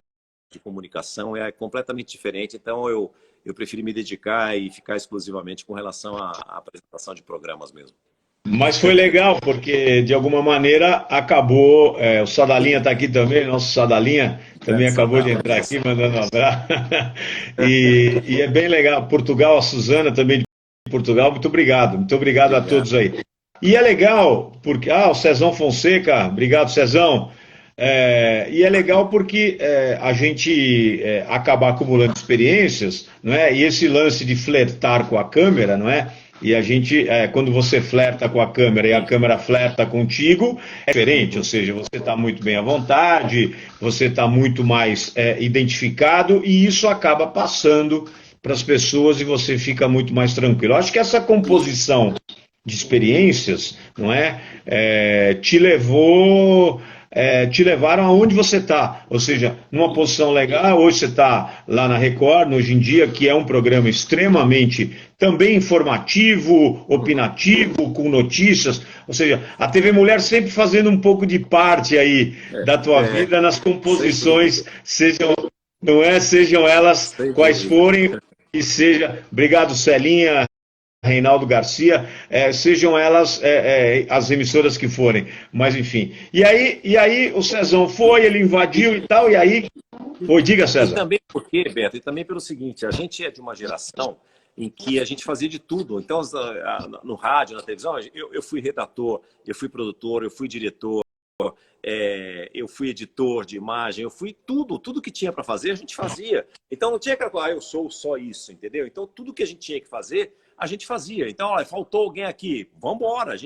de comunicação, é completamente diferente. Então eu preferi me dedicar e ficar exclusivamente com relação à apresentação de programas mesmo. Mas foi legal, porque de alguma maneira acabou, o Sadalinha está aqui também, nosso Sadalinha também acabou de entrar aqui, mandando um abraço. E é bem legal, Portugal, a Suzana também de Portugal, muito obrigado a todos aí. E é legal, porque, o Cezão Fonseca, obrigado Cezão, e é legal porque a gente acaba acumulando experiências, não é? E esse lance de flertar com a câmera, não é? E a gente, quando você flerta com a câmera e a câmera flerta contigo, é diferente, ou seja, você está muito bem à vontade, você está muito mais identificado e isso acaba passando para as pessoas e você fica muito mais tranquilo. Acho que essa composição de experiências, não é, te levou te levaram aonde você está. Ou seja, numa posição legal, hoje você está lá na Record, hoje em dia, que é um programa extremamente também informativo, opinativo, com notícias. Ou seja, a TV Mulher sempre fazendo um pouco de parte aí da tua vida nas composições, sejam elas quais forem, e seja. Obrigado, Celinha. Reinaldo Garcia, sejam elas as emissoras que forem, mas enfim. E aí o Cezão foi, ele invadiu e tal, e aí foi, diga, César. E também porque, Beto, e também pelo seguinte, a gente é de uma geração em que a gente fazia de tudo. Então, no rádio, na televisão, eu fui redator, eu fui produtor, eu fui diretor, eu fui editor de imagem, eu fui tudo que tinha para fazer, a gente fazia. Então não tinha aquela coisa, eu sou só isso, entendeu? Então tudo que a gente tinha que fazer, a gente fazia. Então, olha, faltou alguém aqui, vamos embora. A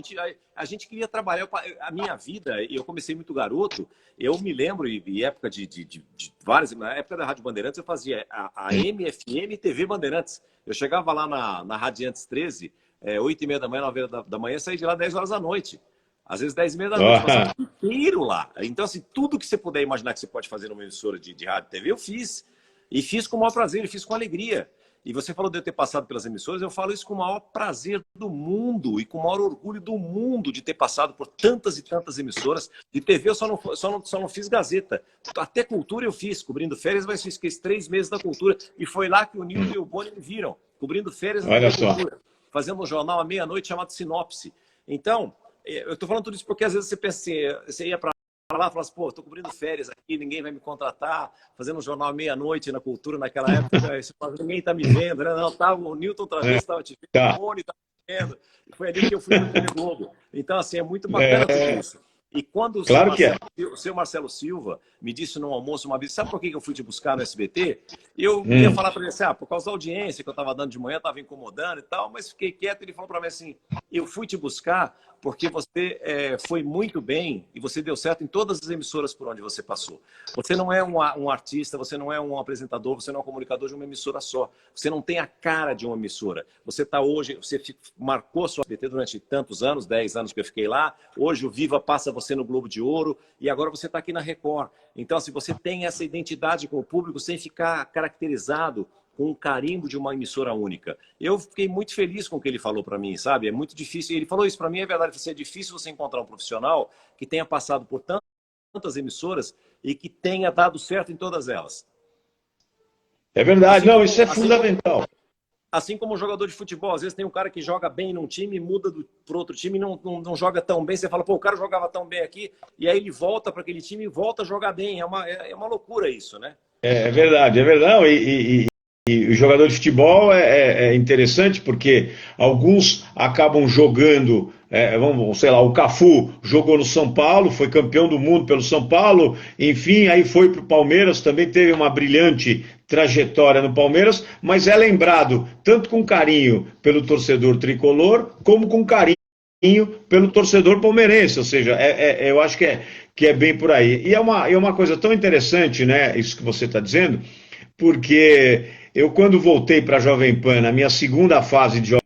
gente queria trabalhar. A minha vida, eu comecei muito garoto, eu me lembro, em época de várias, na época da Rádio Bandeirantes, eu fazia a MFM e TV Bandeirantes. Eu chegava lá na Radiantes 13, 8h30 da manhã, 9h da manhã, saí de lá 10 horas da noite. Às vezes 10h30 da noite, passava o dia inteiro lá. Então, assim, tudo que você puder imaginar que você pode fazer numa emissora de rádio e TV, eu fiz. E fiz com o maior prazer, e fiz com alegria. E você falou de eu ter passado pelas emissoras, eu falo isso com o maior prazer do mundo e com o maior orgulho do mundo de ter passado por tantas e tantas emissoras. De TV eu só não fiz Gazeta. Até Cultura eu fiz, cobrindo férias, mas fiz 3 meses da Cultura. E foi lá que o Nilton e o Boni me viram, cobrindo férias da Cultura, fazendo um jornal à meia-noite chamado Sinopse. Então, eu estou falando tudo isso porque às vezes você pensa assim, você ia para lá e fala assim, pô, estou cobrindo férias aqui, ninguém vai me contratar, fazendo um jornal à meia-noite na Cultura naquela época, você fala, ninguém está me vendo, né? Não, tava, o Nilton Travesso estava te vendo, o Boni estava te vendo, e foi ali que eu fui no TV Globo. Então, assim, é muito bacana tudo isso. E quando o seu Marcelo Silva me disse no almoço uma vez, sabe por que eu fui te buscar no SBT? Eu ia falar para ele assim, por causa da audiência que eu estava dando de manhã, estava incomodando e tal, mas fiquei quieto. Ele falou para mim assim, eu fui te buscar porque você foi muito bem e você deu certo em todas as emissoras por onde você passou. Você não é um artista, você não é um apresentador, você não é um comunicador de uma emissora só. Você não tem a cara de uma emissora. Você está hoje, você marcou sua SBT durante tantos anos, 10 anos que eu fiquei lá. Hoje o Viva passa você no Globo de Ouro e agora você está aqui na Record. Então, se você tem essa identidade com o público sem ficar caracterizado com o carimbo de uma emissora única. Eu fiquei muito feliz com o que ele falou para mim, sabe? É muito difícil. Ele falou isso para mim, é verdade. É difícil você encontrar um profissional que tenha passado por tantas emissoras e que tenha dado certo em todas elas. É verdade. Não, isso é fundamental. Assim como um jogador de futebol, às vezes tem um cara que joga bem num time, muda para outro time e não joga tão bem. Você fala, pô, o cara jogava tão bem aqui, e aí ele volta para aquele time e volta a jogar bem. É uma loucura isso, né? É verdade, é verdade. E o jogador de futebol é interessante porque alguns acabam jogando, sei lá, o Cafu jogou no São Paulo, foi campeão do mundo pelo São Paulo, enfim, aí foi para o Palmeiras, também teve uma brilhante trajetória no Palmeiras, mas é lembrado tanto com carinho pelo torcedor tricolor, como com carinho pelo torcedor palmeirense, ou seja, eu acho que é bem por aí. E é uma coisa tão interessante, né, isso que você está dizendo, porque eu, quando voltei para a Jovem Pan, na minha segunda fase de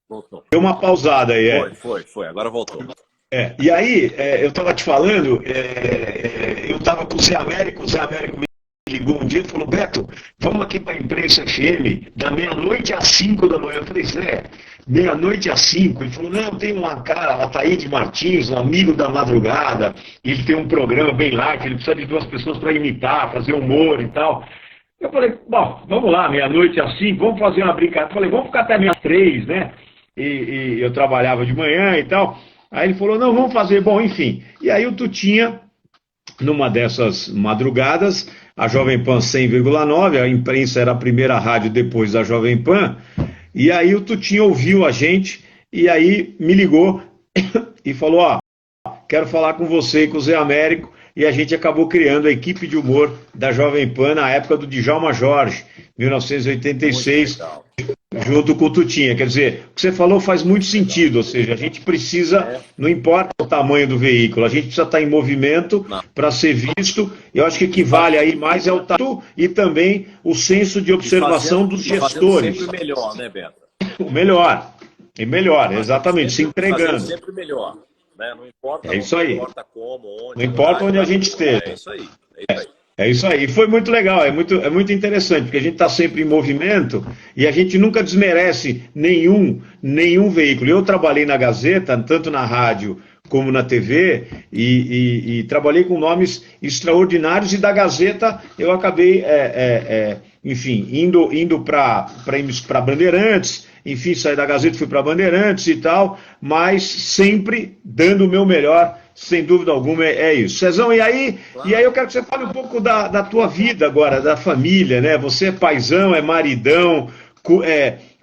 Voltou. Deu uma pausada aí, Foi. Agora voltou. E aí, eu estava te falando, eu estava com o Zé Américo me ligou um dia e falou, Beto, vamos aqui para a Imprensa FM, da meia-noite às 5 da manhã. Eu falei, Zé, meia-noite às 5? Ele falou, não, tem uma cara, Ataíde Martins, um amigo da madrugada, ele tem um programa bem lá, que ele precisa de 2 pessoas para imitar, fazer humor e tal. Eu falei, bom, vamos lá, meia-noite às 5, vamos fazer uma brincadeira. Eu falei, vamos ficar até meia-noite às 3, né? E eu trabalhava de manhã e tal. Aí ele falou, não, vamos fazer, bom, enfim. E aí o Tutinha, numa dessas madrugadas, a Jovem Pan 100,9, a imprensa era a primeira rádio depois da Jovem Pan, e aí o Tutinho ouviu a gente, e aí me ligou e falou, ó, quero falar com você e com o Zé Américo, e a gente acabou criando a equipe de humor da Jovem Pan na época do Djalma Jorge, Muito 1986, legal. junto com o Tutinha. Quer dizer, o que você falou faz muito sentido, ou seja, a gente precisa, É, não importa o tamanho do veículo, a gente precisa estar em movimento não. para ser visto. Eu acho que E, fa equivale aí mais é o tato e também o senso de observação dos e fazendo gestores. sempre o melhor, né, Beto? O melhor, e melhor, exatamente, se Fazendo entregando. sempre o melhor. Né? É isso aí. Não importa como, Não onde, importa horário, onde a nada. gente É esteja. isso aí. É isso aí. É isso aí. E foi muito legal, é muito interessante, porque a gente está sempre em movimento e a gente nunca desmerece nenhum veículo. Eu trabalhei na Gazeta, tanto na rádio como na TV, e trabalhei com nomes extraordinários, e da Gazeta eu acabei, enfim, indo para Bandeirantes, enfim, saí da Gazeta, fui para Bandeirantes e tal, mas sempre dando o meu melhor, sem dúvida alguma, é isso. Cezão, e aí Claro. eu quero que você fale um pouco da tua vida agora, da família, né? Você é paizão, é maridão,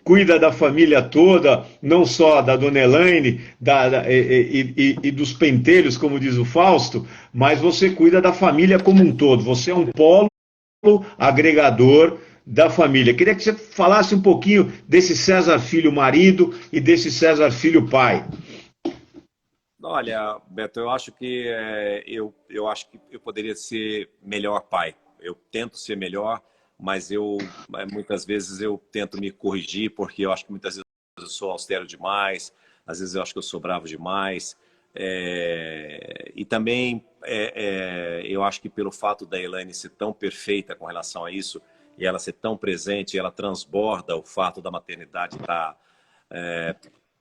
cuida da família toda, não só da dona Elaine e dos pentelhos, como diz o Fausto, mas você cuida da família como um todo. Você é um polo agregador da família. Queria que você falasse um pouquinho desse César Filho marido e desse César Filho pai. Olha, Beto, eu acho que eu poderia ser melhor pai. Eu tento ser melhor, mas muitas vezes eu tento me corrigir, porque eu acho que muitas vezes eu sou austero demais, às vezes eu acho que eu sou bravo demais. E também eu acho que pelo fato da Elaine ser tão perfeita com relação a isso, e ela ser tão presente, ela transborda o fato da maternidade estar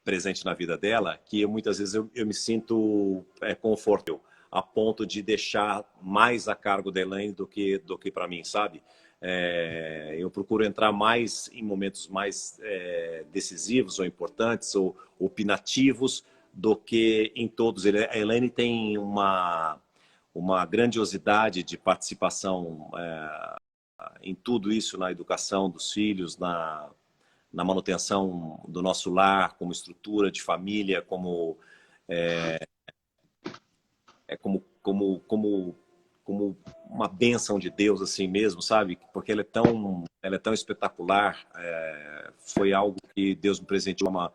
presente na vida dela, que muitas vezes eu me sinto confortável a ponto de deixar mais a cargo da Elaine do que para mim, sabe? Eu procuro entrar mais em momentos mais decisivos ou importantes ou opinativos do que em todos. A Elaine tem uma grandiosidade de participação em tudo isso, na educação dos filhos, na manutenção do nosso lar, como estrutura de família, como uma bênção de Deus assim mesmo, sabe? Porque ela é tão espetacular. Foi algo que Deus me presenteou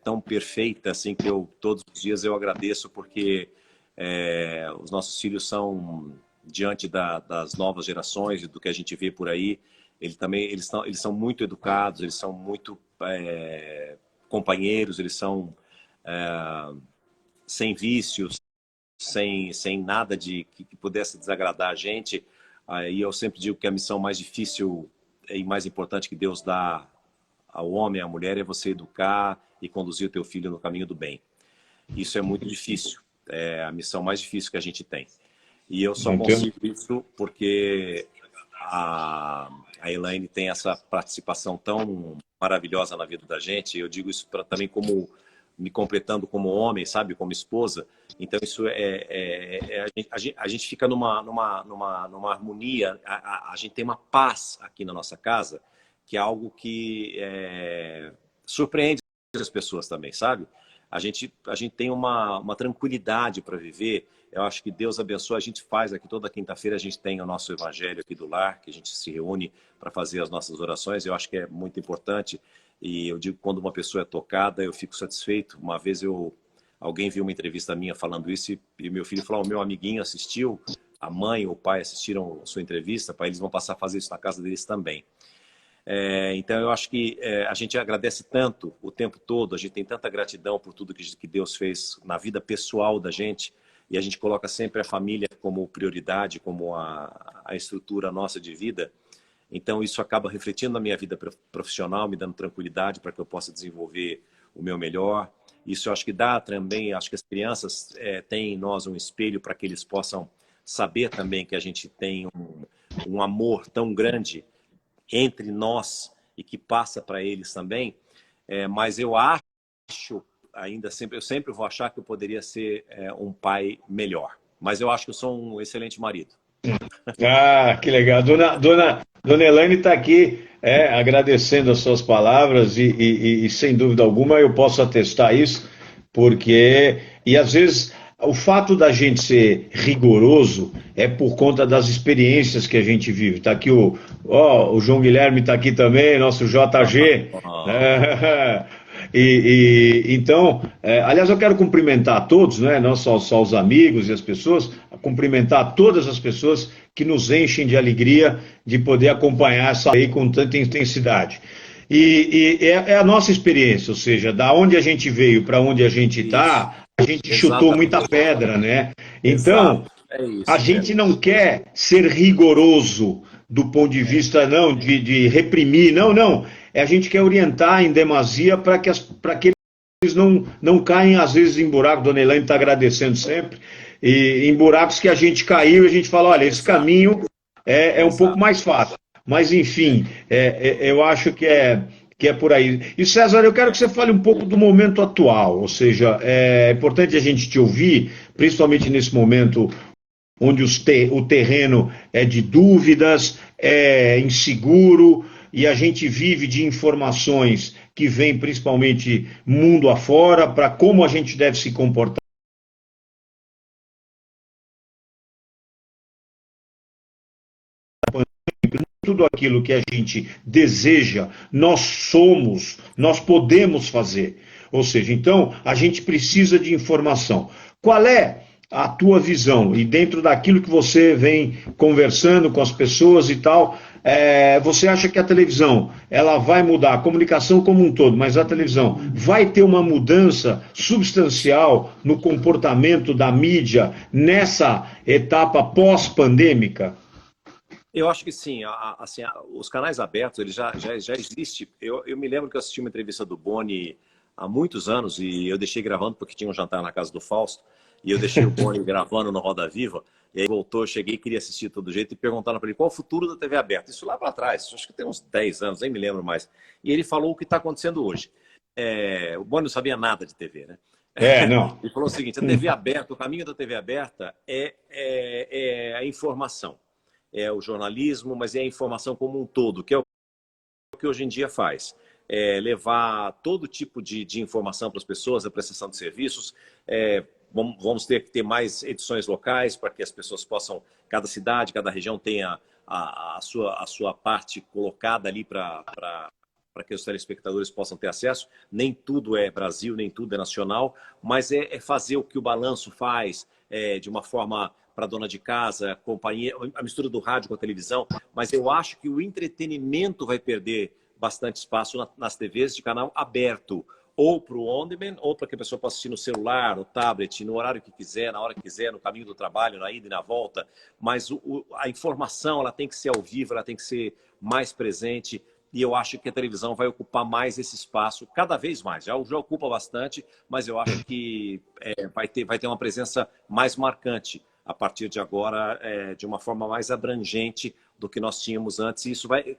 tão perfeita assim que todos os dias eu agradeço, porque os nossos filhos são, diante das novas gerações e do que a gente vê por aí, eles são muito educados, eles são muito companheiros, eles são sem vícios, sem nada que pudesse desagradar a gente. E eu sempre digo que a missão mais difícil e mais importante que Deus dá ao homem e à mulher é você educar e conduzir o teu filho no caminho do bem. Isso é muito difícil, é a missão mais difícil que a gente tem. E eu só consigo isso porque a Elaine tem essa participação tão maravilhosa na vida da gente. Eu digo isso também como me completando como homem, sabe, como esposa. Então isso a gente fica numa harmonia, a gente tem uma paz aqui na nossa casa, que é algo que surpreende as pessoas também, sabe? A gente tem uma tranquilidade para viver. Eu acho que Deus abençoa. A gente faz aqui toda quinta-feira, a gente tem o nosso evangelho aqui do lar, que a gente se reúne para fazer as nossas orações. Eu acho que é muito importante. E eu digo, quando uma pessoa é tocada, eu fico satisfeito. Uma vez alguém viu uma entrevista minha falando isso e meu filho falou: meu amiguinho assistiu, a mãe ou o pai assistiram a sua entrevista, pai, eles vão passar a fazer isso na casa deles também. Então eu acho que a gente agradece tanto o tempo todo, a gente tem tanta gratidão por tudo que Deus fez na vida pessoal da gente, e a gente coloca sempre a família como prioridade, como a estrutura nossa de vida. Então isso acaba refletindo na minha vida profissional, me dando tranquilidade para que eu possa desenvolver o meu melhor. Isso eu acho que dá também, acho que as crianças têm em nós um espelho para que eles possam saber também que a gente tem um amor tão grande entre nós e que passa para eles também. Mas eu acho, eu sempre vou achar que eu poderia ser um pai melhor. Mas eu acho que eu sou um excelente marido. Ah, que legal. Dona Elaine está aqui agradecendo as suas palavras e, sem dúvida alguma eu posso atestar isso, porque, e às vezes, o fato da gente ser rigoroso é por conta das experiências que a gente vive. Está aqui o João Guilherme está aqui também, nosso JG. né? Então, aliás, eu quero cumprimentar a todos, né? Não só os amigos e as pessoas, cumprimentar todas as pessoas que nos enchem de alegria de poder acompanhar essa lei com tanta intensidade. É a nossa experiência, ou seja, da onde a gente veio para onde a gente Isso, está, a gente chutou exatamente. muita pedra, né? Então, Exato, é a isso. gente não quer ser rigoroso do ponto de vista, não, de reprimir, não. A gente quer orientar em demasia para que eles não caem, às vezes, em buraco. Dona Elaine está agradecendo sempre, e em buracos que a gente caiu e a gente fala, olha, esse Exato, caminho é um pouco exato. mais fácil. Mas, enfim, eu acho que é por aí. E, César, eu quero que você fale um pouco do momento atual, ou seja, é importante a gente te ouvir, principalmente nesse momento onde o terreno é de dúvidas, é inseguro, e a gente vive de informações que vêm principalmente mundo afora, para como a gente deve se comportar. Tudo aquilo que a gente deseja, nós podemos fazer. Ou seja, então, a gente precisa de informação. Qual é a tua visão? E dentro daquilo que você vem conversando com as pessoas e tal, você acha que a televisão ela vai mudar a comunicação como um todo, mas a televisão vai ter uma mudança substancial no comportamento da mídia nessa etapa pós-pandêmica? Eu acho que sim. Assim, os canais abertos, eles já existem. Eu me lembro que eu assisti uma entrevista do Boni há muitos anos e eu deixei gravando porque tinha um jantar na casa do Fausto e eu deixei o Boni gravando no Roda Viva. E aí voltou, eu cheguei, queria assistir de todo jeito e perguntaram para ele qual é o futuro da TV aberta. Isso lá para trás, acho que tem uns 10 anos, nem me lembro mais. E ele falou o que está acontecendo hoje. O Boni não sabia nada de TV, né? Não. Ele falou o seguinte, a TV aberta, o caminho da TV aberta é a informação. É o jornalismo, mas é a informação como um todo, que é o que hoje em dia faz. Levar todo tipo de informação para as pessoas, a prestação de serviços. Vamos ter que ter mais edições locais para que as pessoas possam, cada cidade, cada região tenha a sua parte colocada ali para que os telespectadores possam ter acesso. Nem tudo é Brasil, nem tudo é nacional, mas é fazer o que o Balanço faz de uma forma para dona de casa, companhia, a mistura do rádio com a televisão, mas eu acho que o entretenimento vai perder bastante espaço nas TVs de canal aberto, ou para o on-demand, ou para que a pessoa possa assistir no celular, no tablet, no horário que quiser, na hora que quiser, no caminho do trabalho, na ida e na volta, mas a informação ela tem que ser ao vivo, ela tem que ser mais presente, e eu acho que a televisão vai ocupar mais esse espaço, cada vez mais. Já ocupa bastante, mas eu acho que vai ter uma presença mais marcante a partir de agora, de uma forma mais abrangente do que nós tínhamos antes. E isso vai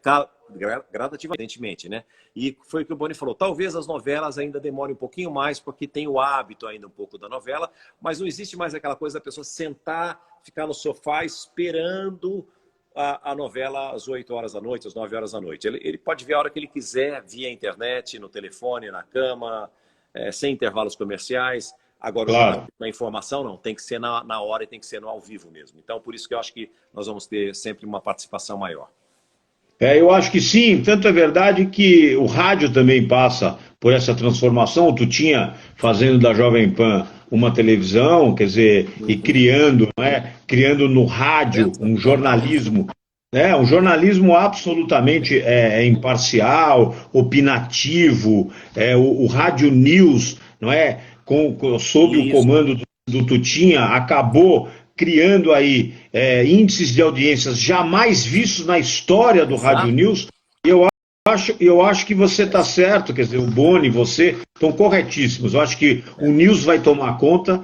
gradativamente, né? E foi o que o Boni falou. Talvez as novelas ainda demorem um pouquinho mais, porque tem o hábito ainda um pouco da novela, mas não existe mais aquela coisa da pessoa sentar, ficar no sofá esperando a novela às 8 horas da noite, às 9 horas da noite. Ele pode ver a hora que ele quiser, via internet, no telefone, na cama, sem intervalos comerciais. Agora, Claro. a informação não, tem que ser na hora e tem que ser no ao vivo mesmo. Então, por isso que eu acho que nós vamos ter sempre uma participação maior. Eu acho que sim, tanto é verdade que o rádio também passa por essa transformação. O Tutinha fazendo da Jovem Pan uma televisão, quer dizer, e criando, criando no rádio um jornalismo, um jornalismo absolutamente imparcial, opinativo, o Rádio News, não é? Sob o Isso, comando do Tutinha, acabou criando aí índices de audiências jamais vistos na história do Rádio exato. News. E eu acho que você está certo, quer dizer, o Boni, você estão corretíssimos. Eu acho que o News vai tomar conta,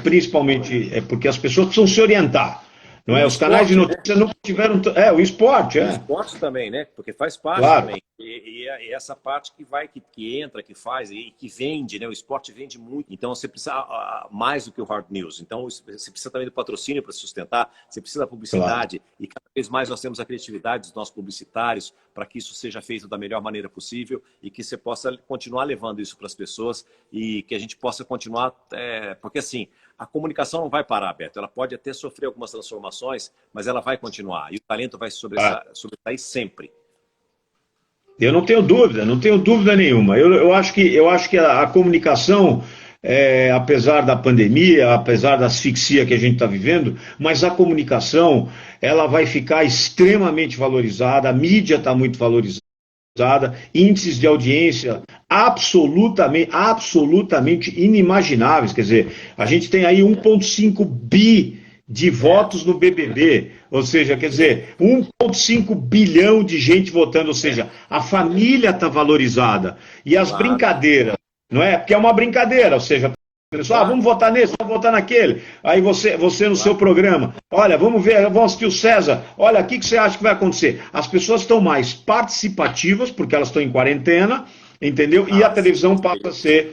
principalmente porque as pessoas precisam se orientar. Não é? O Os canais de esporte, né? notícias não tiveram. O esporte, O esporte também, né? Porque faz parte claro. também. E essa parte que vai, que entra, que faz e que vende, né? O esporte vende muito. Então você precisa mais do que o hard news. Então você precisa também do patrocínio para se sustentar, você precisa da Claro. publicidade e cada vez mais nós temos a criatividade dos nossos publicitários para que isso seja feito da melhor maneira possível e que você possa continuar levando isso para as pessoas e que a gente possa continuar, porque assim, a comunicação não vai parar, Beto. Ela pode até sofrer algumas transformações, mas ela vai continuar e o talento vai sobressair sempre. Eu não tenho dúvida, não tenho dúvida nenhuma. Eu acho que a comunicação, apesar da pandemia, apesar da asfixia que a gente está vivendo, mas a comunicação ela vai ficar extremamente valorizada, a mídia está muito valorizada, índices de audiência absolutamente inimagináveis. Quer dizer, a gente tem aí 1,5 bi de votos no BBB, ou seja, quer dizer, 1,5 bilhão de gente votando, ou seja, a família está valorizada. E as brincadeiras, não é? Porque é uma brincadeira, ou seja, pessoal, vamos votar nesse, vamos votar naquele. Aí você no seu programa, olha, vamos ver, vamos assistir o César, olha, o que você acha que vai acontecer? As pessoas estão mais participativas, porque elas estão em quarentena, entendeu? E a televisão passa a ser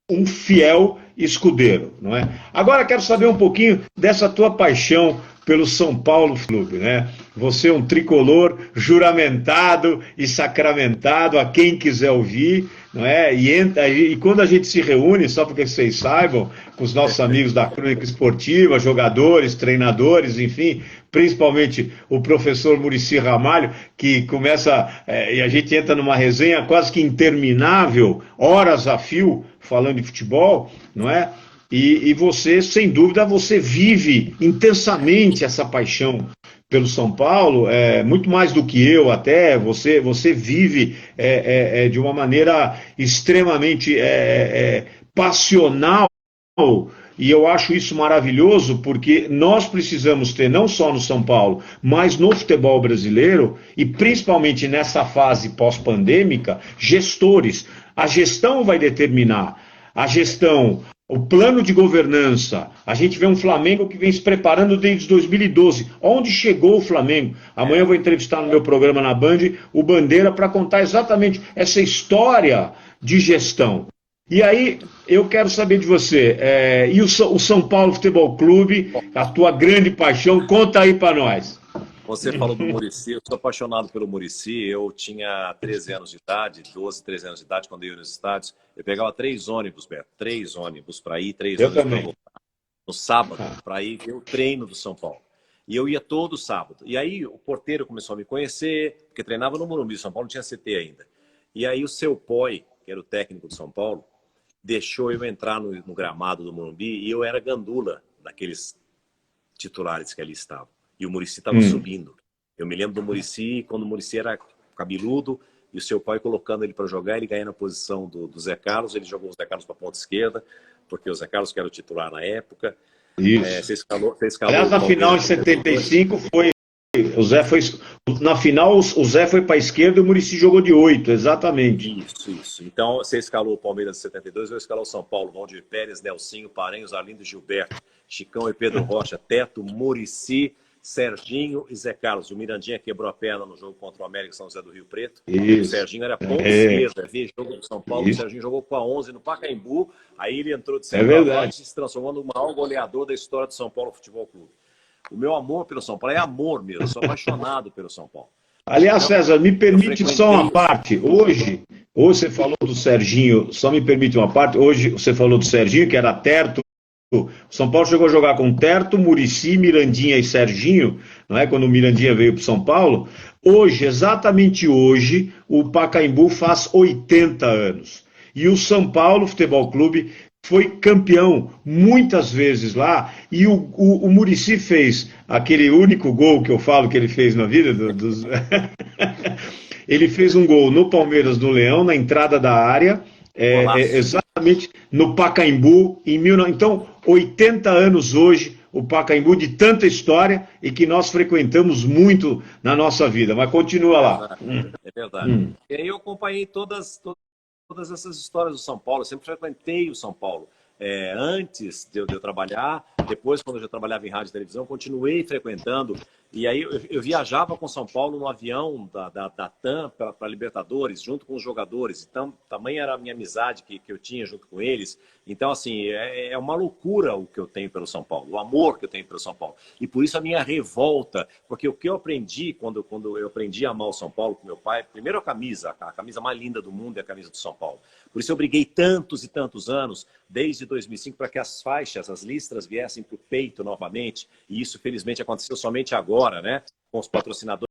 um fiel escudeiro, não é? Agora quero saber um pouquinho dessa tua paixão pelo São Paulo Clube, né? Você é um tricolor juramentado e sacramentado, a quem quiser ouvir, não é? E quando a gente se reúne, só porque vocês saibam, com os nossos amigos da Crônica Esportiva, jogadores, treinadores, enfim, principalmente o professor Muricy Ramalho, que começa, e a gente entra numa resenha quase que interminável, horas a fio, falando de futebol, não é? E você, sem dúvida, você vive intensamente essa paixão pelo São Paulo, muito mais do que eu até, você vive de uma maneira extremamente passional, e eu acho isso maravilhoso, porque nós precisamos ter, não só no São Paulo, mas no futebol brasileiro, e principalmente nessa fase pós-pandêmica, gestores. A gestão vai determinar, a gestão, o plano de governança. A gente vê um Flamengo que vem se preparando desde 2012. Onde chegou o Flamengo? Amanhã eu vou entrevistar no meu programa na Band o Bandeira para contar exatamente essa história de gestão. E aí, eu quero saber de você, e o São Paulo Futebol Clube, a tua grande paixão, conta aí para nós. Você falou do Muricy, eu sou apaixonado pelo Muricy. Eu tinha 13 anos de idade, 12, 13 anos de idade, quando eu ia nos estádios. Eu pegava 3 ônibus, Beto, 3 ônibus para ir, 3 ônibus para voltar. No sábado, para ir ver o treino do São Paulo. E eu ia todo sábado. E aí o porteiro começou a me conhecer, porque treinava no Morumbi, São Paulo não tinha CT ainda. E aí o seu Poi, que era o técnico do São Paulo, deixou eu entrar no gramado do Morumbi e eu era gandula daqueles titulares que ali estavam. E o Muricy estava subindo. Eu me lembro do Muricy, quando o Muricy era cabeludo, e o seu pai colocando ele para jogar, ele ganhou na posição do Zé Carlos, ele jogou o Zé Carlos para a ponta esquerda, porque o Zé Carlos que era o titular na época. Isso. Você escalou Aliás, na final em 75 foi... O Zé foi, na final, o Zé foi para a esquerda e o Muricy jogou de 8, exatamente. Isso. Então, você escalou o Palmeiras em 72, eu escalou o São Paulo, Valdir Pérez, Nelsinho, Paranhos, Arlindo Gilberto, Chicão e Pedro Rocha, Teto, Muricy, Serginho e Zé Carlos. O Mirandinha quebrou a perna no jogo contra o América São José do Rio Preto. Isso. O Serginho era ponta esquerda, havia jogo do São Paulo. Isso. O Serginho jogou com a 11 no Pacaembu, aí ele entrou de centroavante e se transformou no maior goleador da história do São Paulo Futebol Clube. O meu amor pelo São Paulo é amor mesmo, eu sou apaixonado pelo São Paulo. Aliás, César, me permite só uma parte. Hoje você falou do Serginho, só me permite uma parte. Hoje você falou do Serginho, que era Terto. O São Paulo chegou a jogar com Terto, Muricy, Mirandinha e Serginho, não é? Quando o Mirandinha veio para o São Paulo. Hoje, exatamente hoje, o Pacaembu faz 80 anos. E o São Paulo Futebol Clube foi campeão muitas vezes lá, e o Muricy fez aquele único gol que eu falo que ele fez na vida dos... Ele fez um gol no Palmeiras do Leão, na entrada da área, exatamente no Pacaembu, Então, 80 anos hoje, o Pacaembu de tanta história e que nós frequentamos muito na nossa vida. Mas continua lá. É verdade. E aí eu acompanhei todas essas histórias do São Paulo. Eu sempre frequentei o São Paulo. Antes de eu trabalhar, depois, quando eu já trabalhava em rádio e televisão, continuei frequentando. E aí eu viajava com São Paulo no avião da TAM para Libertadores, junto com os jogadores. Então, tamanha era a minha amizade que eu tinha junto com eles. Então, assim, é uma loucura o que eu tenho pelo São Paulo, o amor que eu tenho pelo São Paulo. E por isso a minha revolta, porque o que eu aprendi quando eu aprendi a amar o São Paulo com meu pai, primeiro a camisa mais linda do mundo é a camisa do São Paulo. Por isso eu briguei tantos e tantos anos, desde 2005, para que as faixas, as listras viessem para o peito novamente. E isso, felizmente, aconteceu somente agora, né? Com os patrocinadores.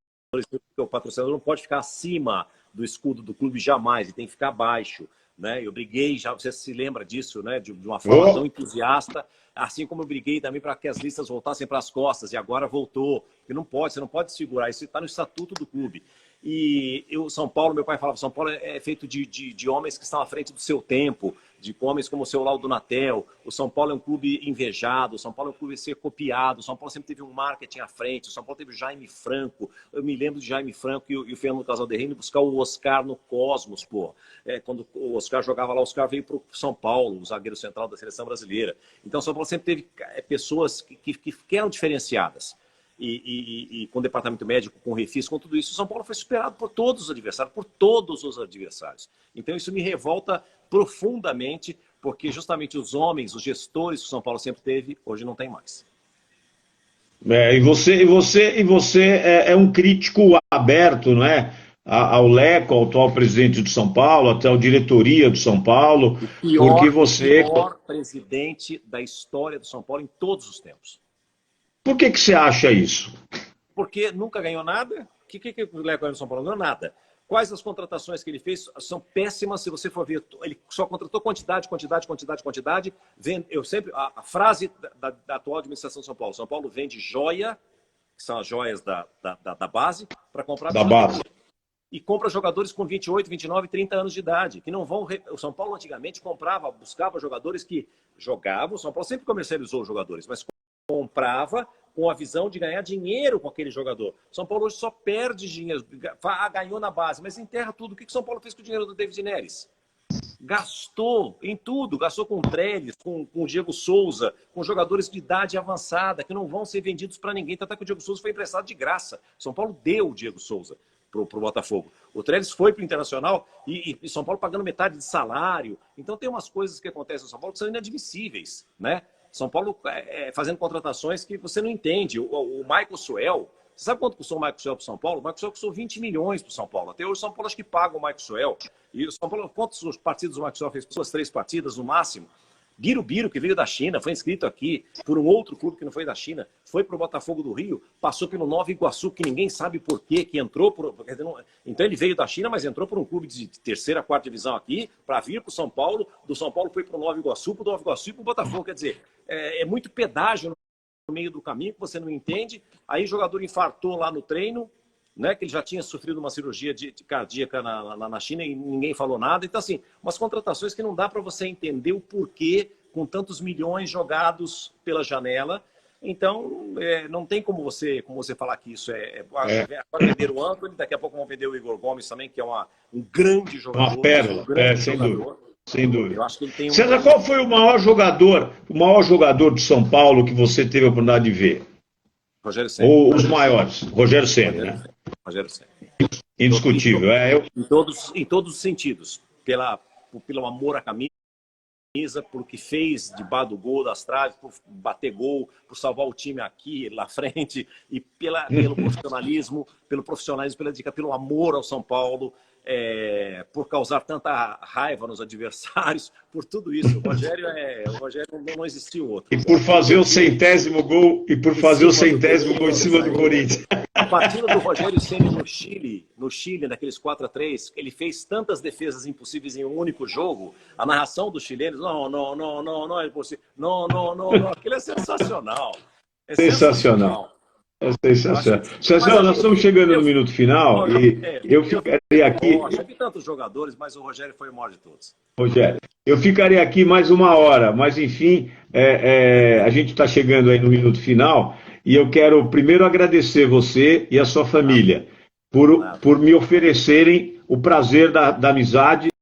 O patrocinador não pode ficar acima do escudo do clube jamais, ele tem que ficar abaixo. Né? Eu briguei, já você se lembra disso, né? De uma forma tão entusiasta, assim como eu briguei também para que as listas voltassem para as costas, e agora voltou. Porque não pode, você não pode segurar, isso está no estatuto do clube. E São Paulo, meu pai falava, São Paulo é feito de homens que estão à frente do seu tempo, de homens como o seu Laudo Natel. O São Paulo é um clube invejado, o São Paulo é um clube a ser copiado, o São Paulo sempre teve um marketing à frente, o São Paulo teve o Jaime Franco. Eu me lembro de Jaime Franco e o Fernando Casalderrame buscar o Oscar no Cosmos, pô. Quando o Oscar jogava lá, o Oscar veio para o São Paulo, o zagueiro central da seleção brasileira. Então o São Paulo sempre teve pessoas que eram diferenciadas. E com o departamento médico, com o Refis, com tudo isso, o São Paulo foi superado por todos os adversários, Então isso me revolta profundamente, porque justamente os homens, os gestores que o São Paulo sempre teve, hoje não tem mais. E você é um crítico aberto, não é? Ao Leco, ao atual presidente do São Paulo, até a diretoria do São Paulo, porque você... O pior presidente da história do São Paulo em todos os tempos. Por que você acha isso? Porque nunca ganhou nada. O que o Leco ganhou no São Paulo? Não ganhou nada. Quais as contratações que ele fez são péssimas, se você for ver. Ele só contratou quantidade. A frase da atual administração de São Paulo. São Paulo vende joia, que são as joias da base, para comprar... Da base. E compra jogadores com 28, 29, 30 anos de idade, que não vão... O São Paulo antigamente buscava jogadores que jogavam. O São Paulo sempre comercializou os jogadores, mas comprava com a visão de ganhar dinheiro com aquele jogador. São Paulo hoje só perde dinheiro. Ganhou na base, mas enterra tudo. O que São Paulo fez com o dinheiro do David Neres? Gastou em tudo. Gastou com o Trellis, com o Diego Souza, com jogadores de idade avançada, que não vão ser vendidos para ninguém. Tanto é que o Diego Souza foi emprestado de graça. São Paulo deu o Diego Souza para o Botafogo. O Trellis foi para o Internacional e São Paulo pagando metade de salário. Então tem umas coisas que acontecem no São Paulo que são inadmissíveis, né? São Paulo fazendo contratações que você não entende. O Michael Suel, você sabe quanto custou o Michael Suel para o São Paulo? O Michael Suel custou 20 milhões para o São Paulo. Até hoje o São Paulo acho que paga o Michael Suel. E o São Paulo, quantas partidas o Michael Suel fez? 3 partidas no máximo. Birubiru, que veio da China, foi inscrito aqui por um outro clube que não foi da China, foi para o Botafogo do Rio, passou pelo Nova Iguaçu, que ninguém sabe por quê, que entrou por... Então ele veio da China, mas entrou por um clube de terceira, quarta divisão aqui, para vir para o São Paulo. Do São Paulo foi para o Nova Iguaçu, para o Nova Iguaçu e para o Botafogo. Quer dizer, é muito pedágio no meio do caminho, que você não entende. Aí o jogador infartou lá no treino, né, que ele já tinha sofrido uma cirurgia de cardíaca na China e ninguém falou nada. Então, assim, umas contratações que não dá para você entender o porquê com tantos milhões jogados pela janela. Então, não tem como você falar que isso Agora vender o Antony, daqui a pouco vão vender o Igor Gomes também, que é um grande jogador. Uma pérola, sem dúvida. Sem dúvida. Eu acho que ele tem César, qual foi o maior jogador de São Paulo que você teve a oportunidade de ver? Rogério Ceni. Ou os maiores? Rogério Ceni, né? Rogério Ceni. Indiscutível. Em todos os sentidos. Pelo amor à camisa, por que fez debaixo do gol, das traves, por bater gol, por salvar o time aqui, lá frente, e pelo profissionalismo, pela dedicação, pelo amor ao São Paulo, por causar tanta raiva nos adversários, por tudo isso. O Rogério não existiu outro. E por fazer o centésimo gol, em cima do Corinthians. A partida do Rogério Ceni no Chile, naqueles 4-3, ele fez tantas defesas impossíveis em um único jogo. A narração dos chilenos, não é impossível. Não, aquilo é sensacional. Sensacional. É sensacional. César, nós estamos chegando no minuto final e eu ficaria aqui... Eu vi tantos jogadores, mas o Rogério foi o maior de todos. Rogério, eu ficaria aqui mais uma hora, mas enfim, a gente está chegando aí no minuto final e eu quero primeiro agradecer você e a sua família por me oferecerem o prazer da amizade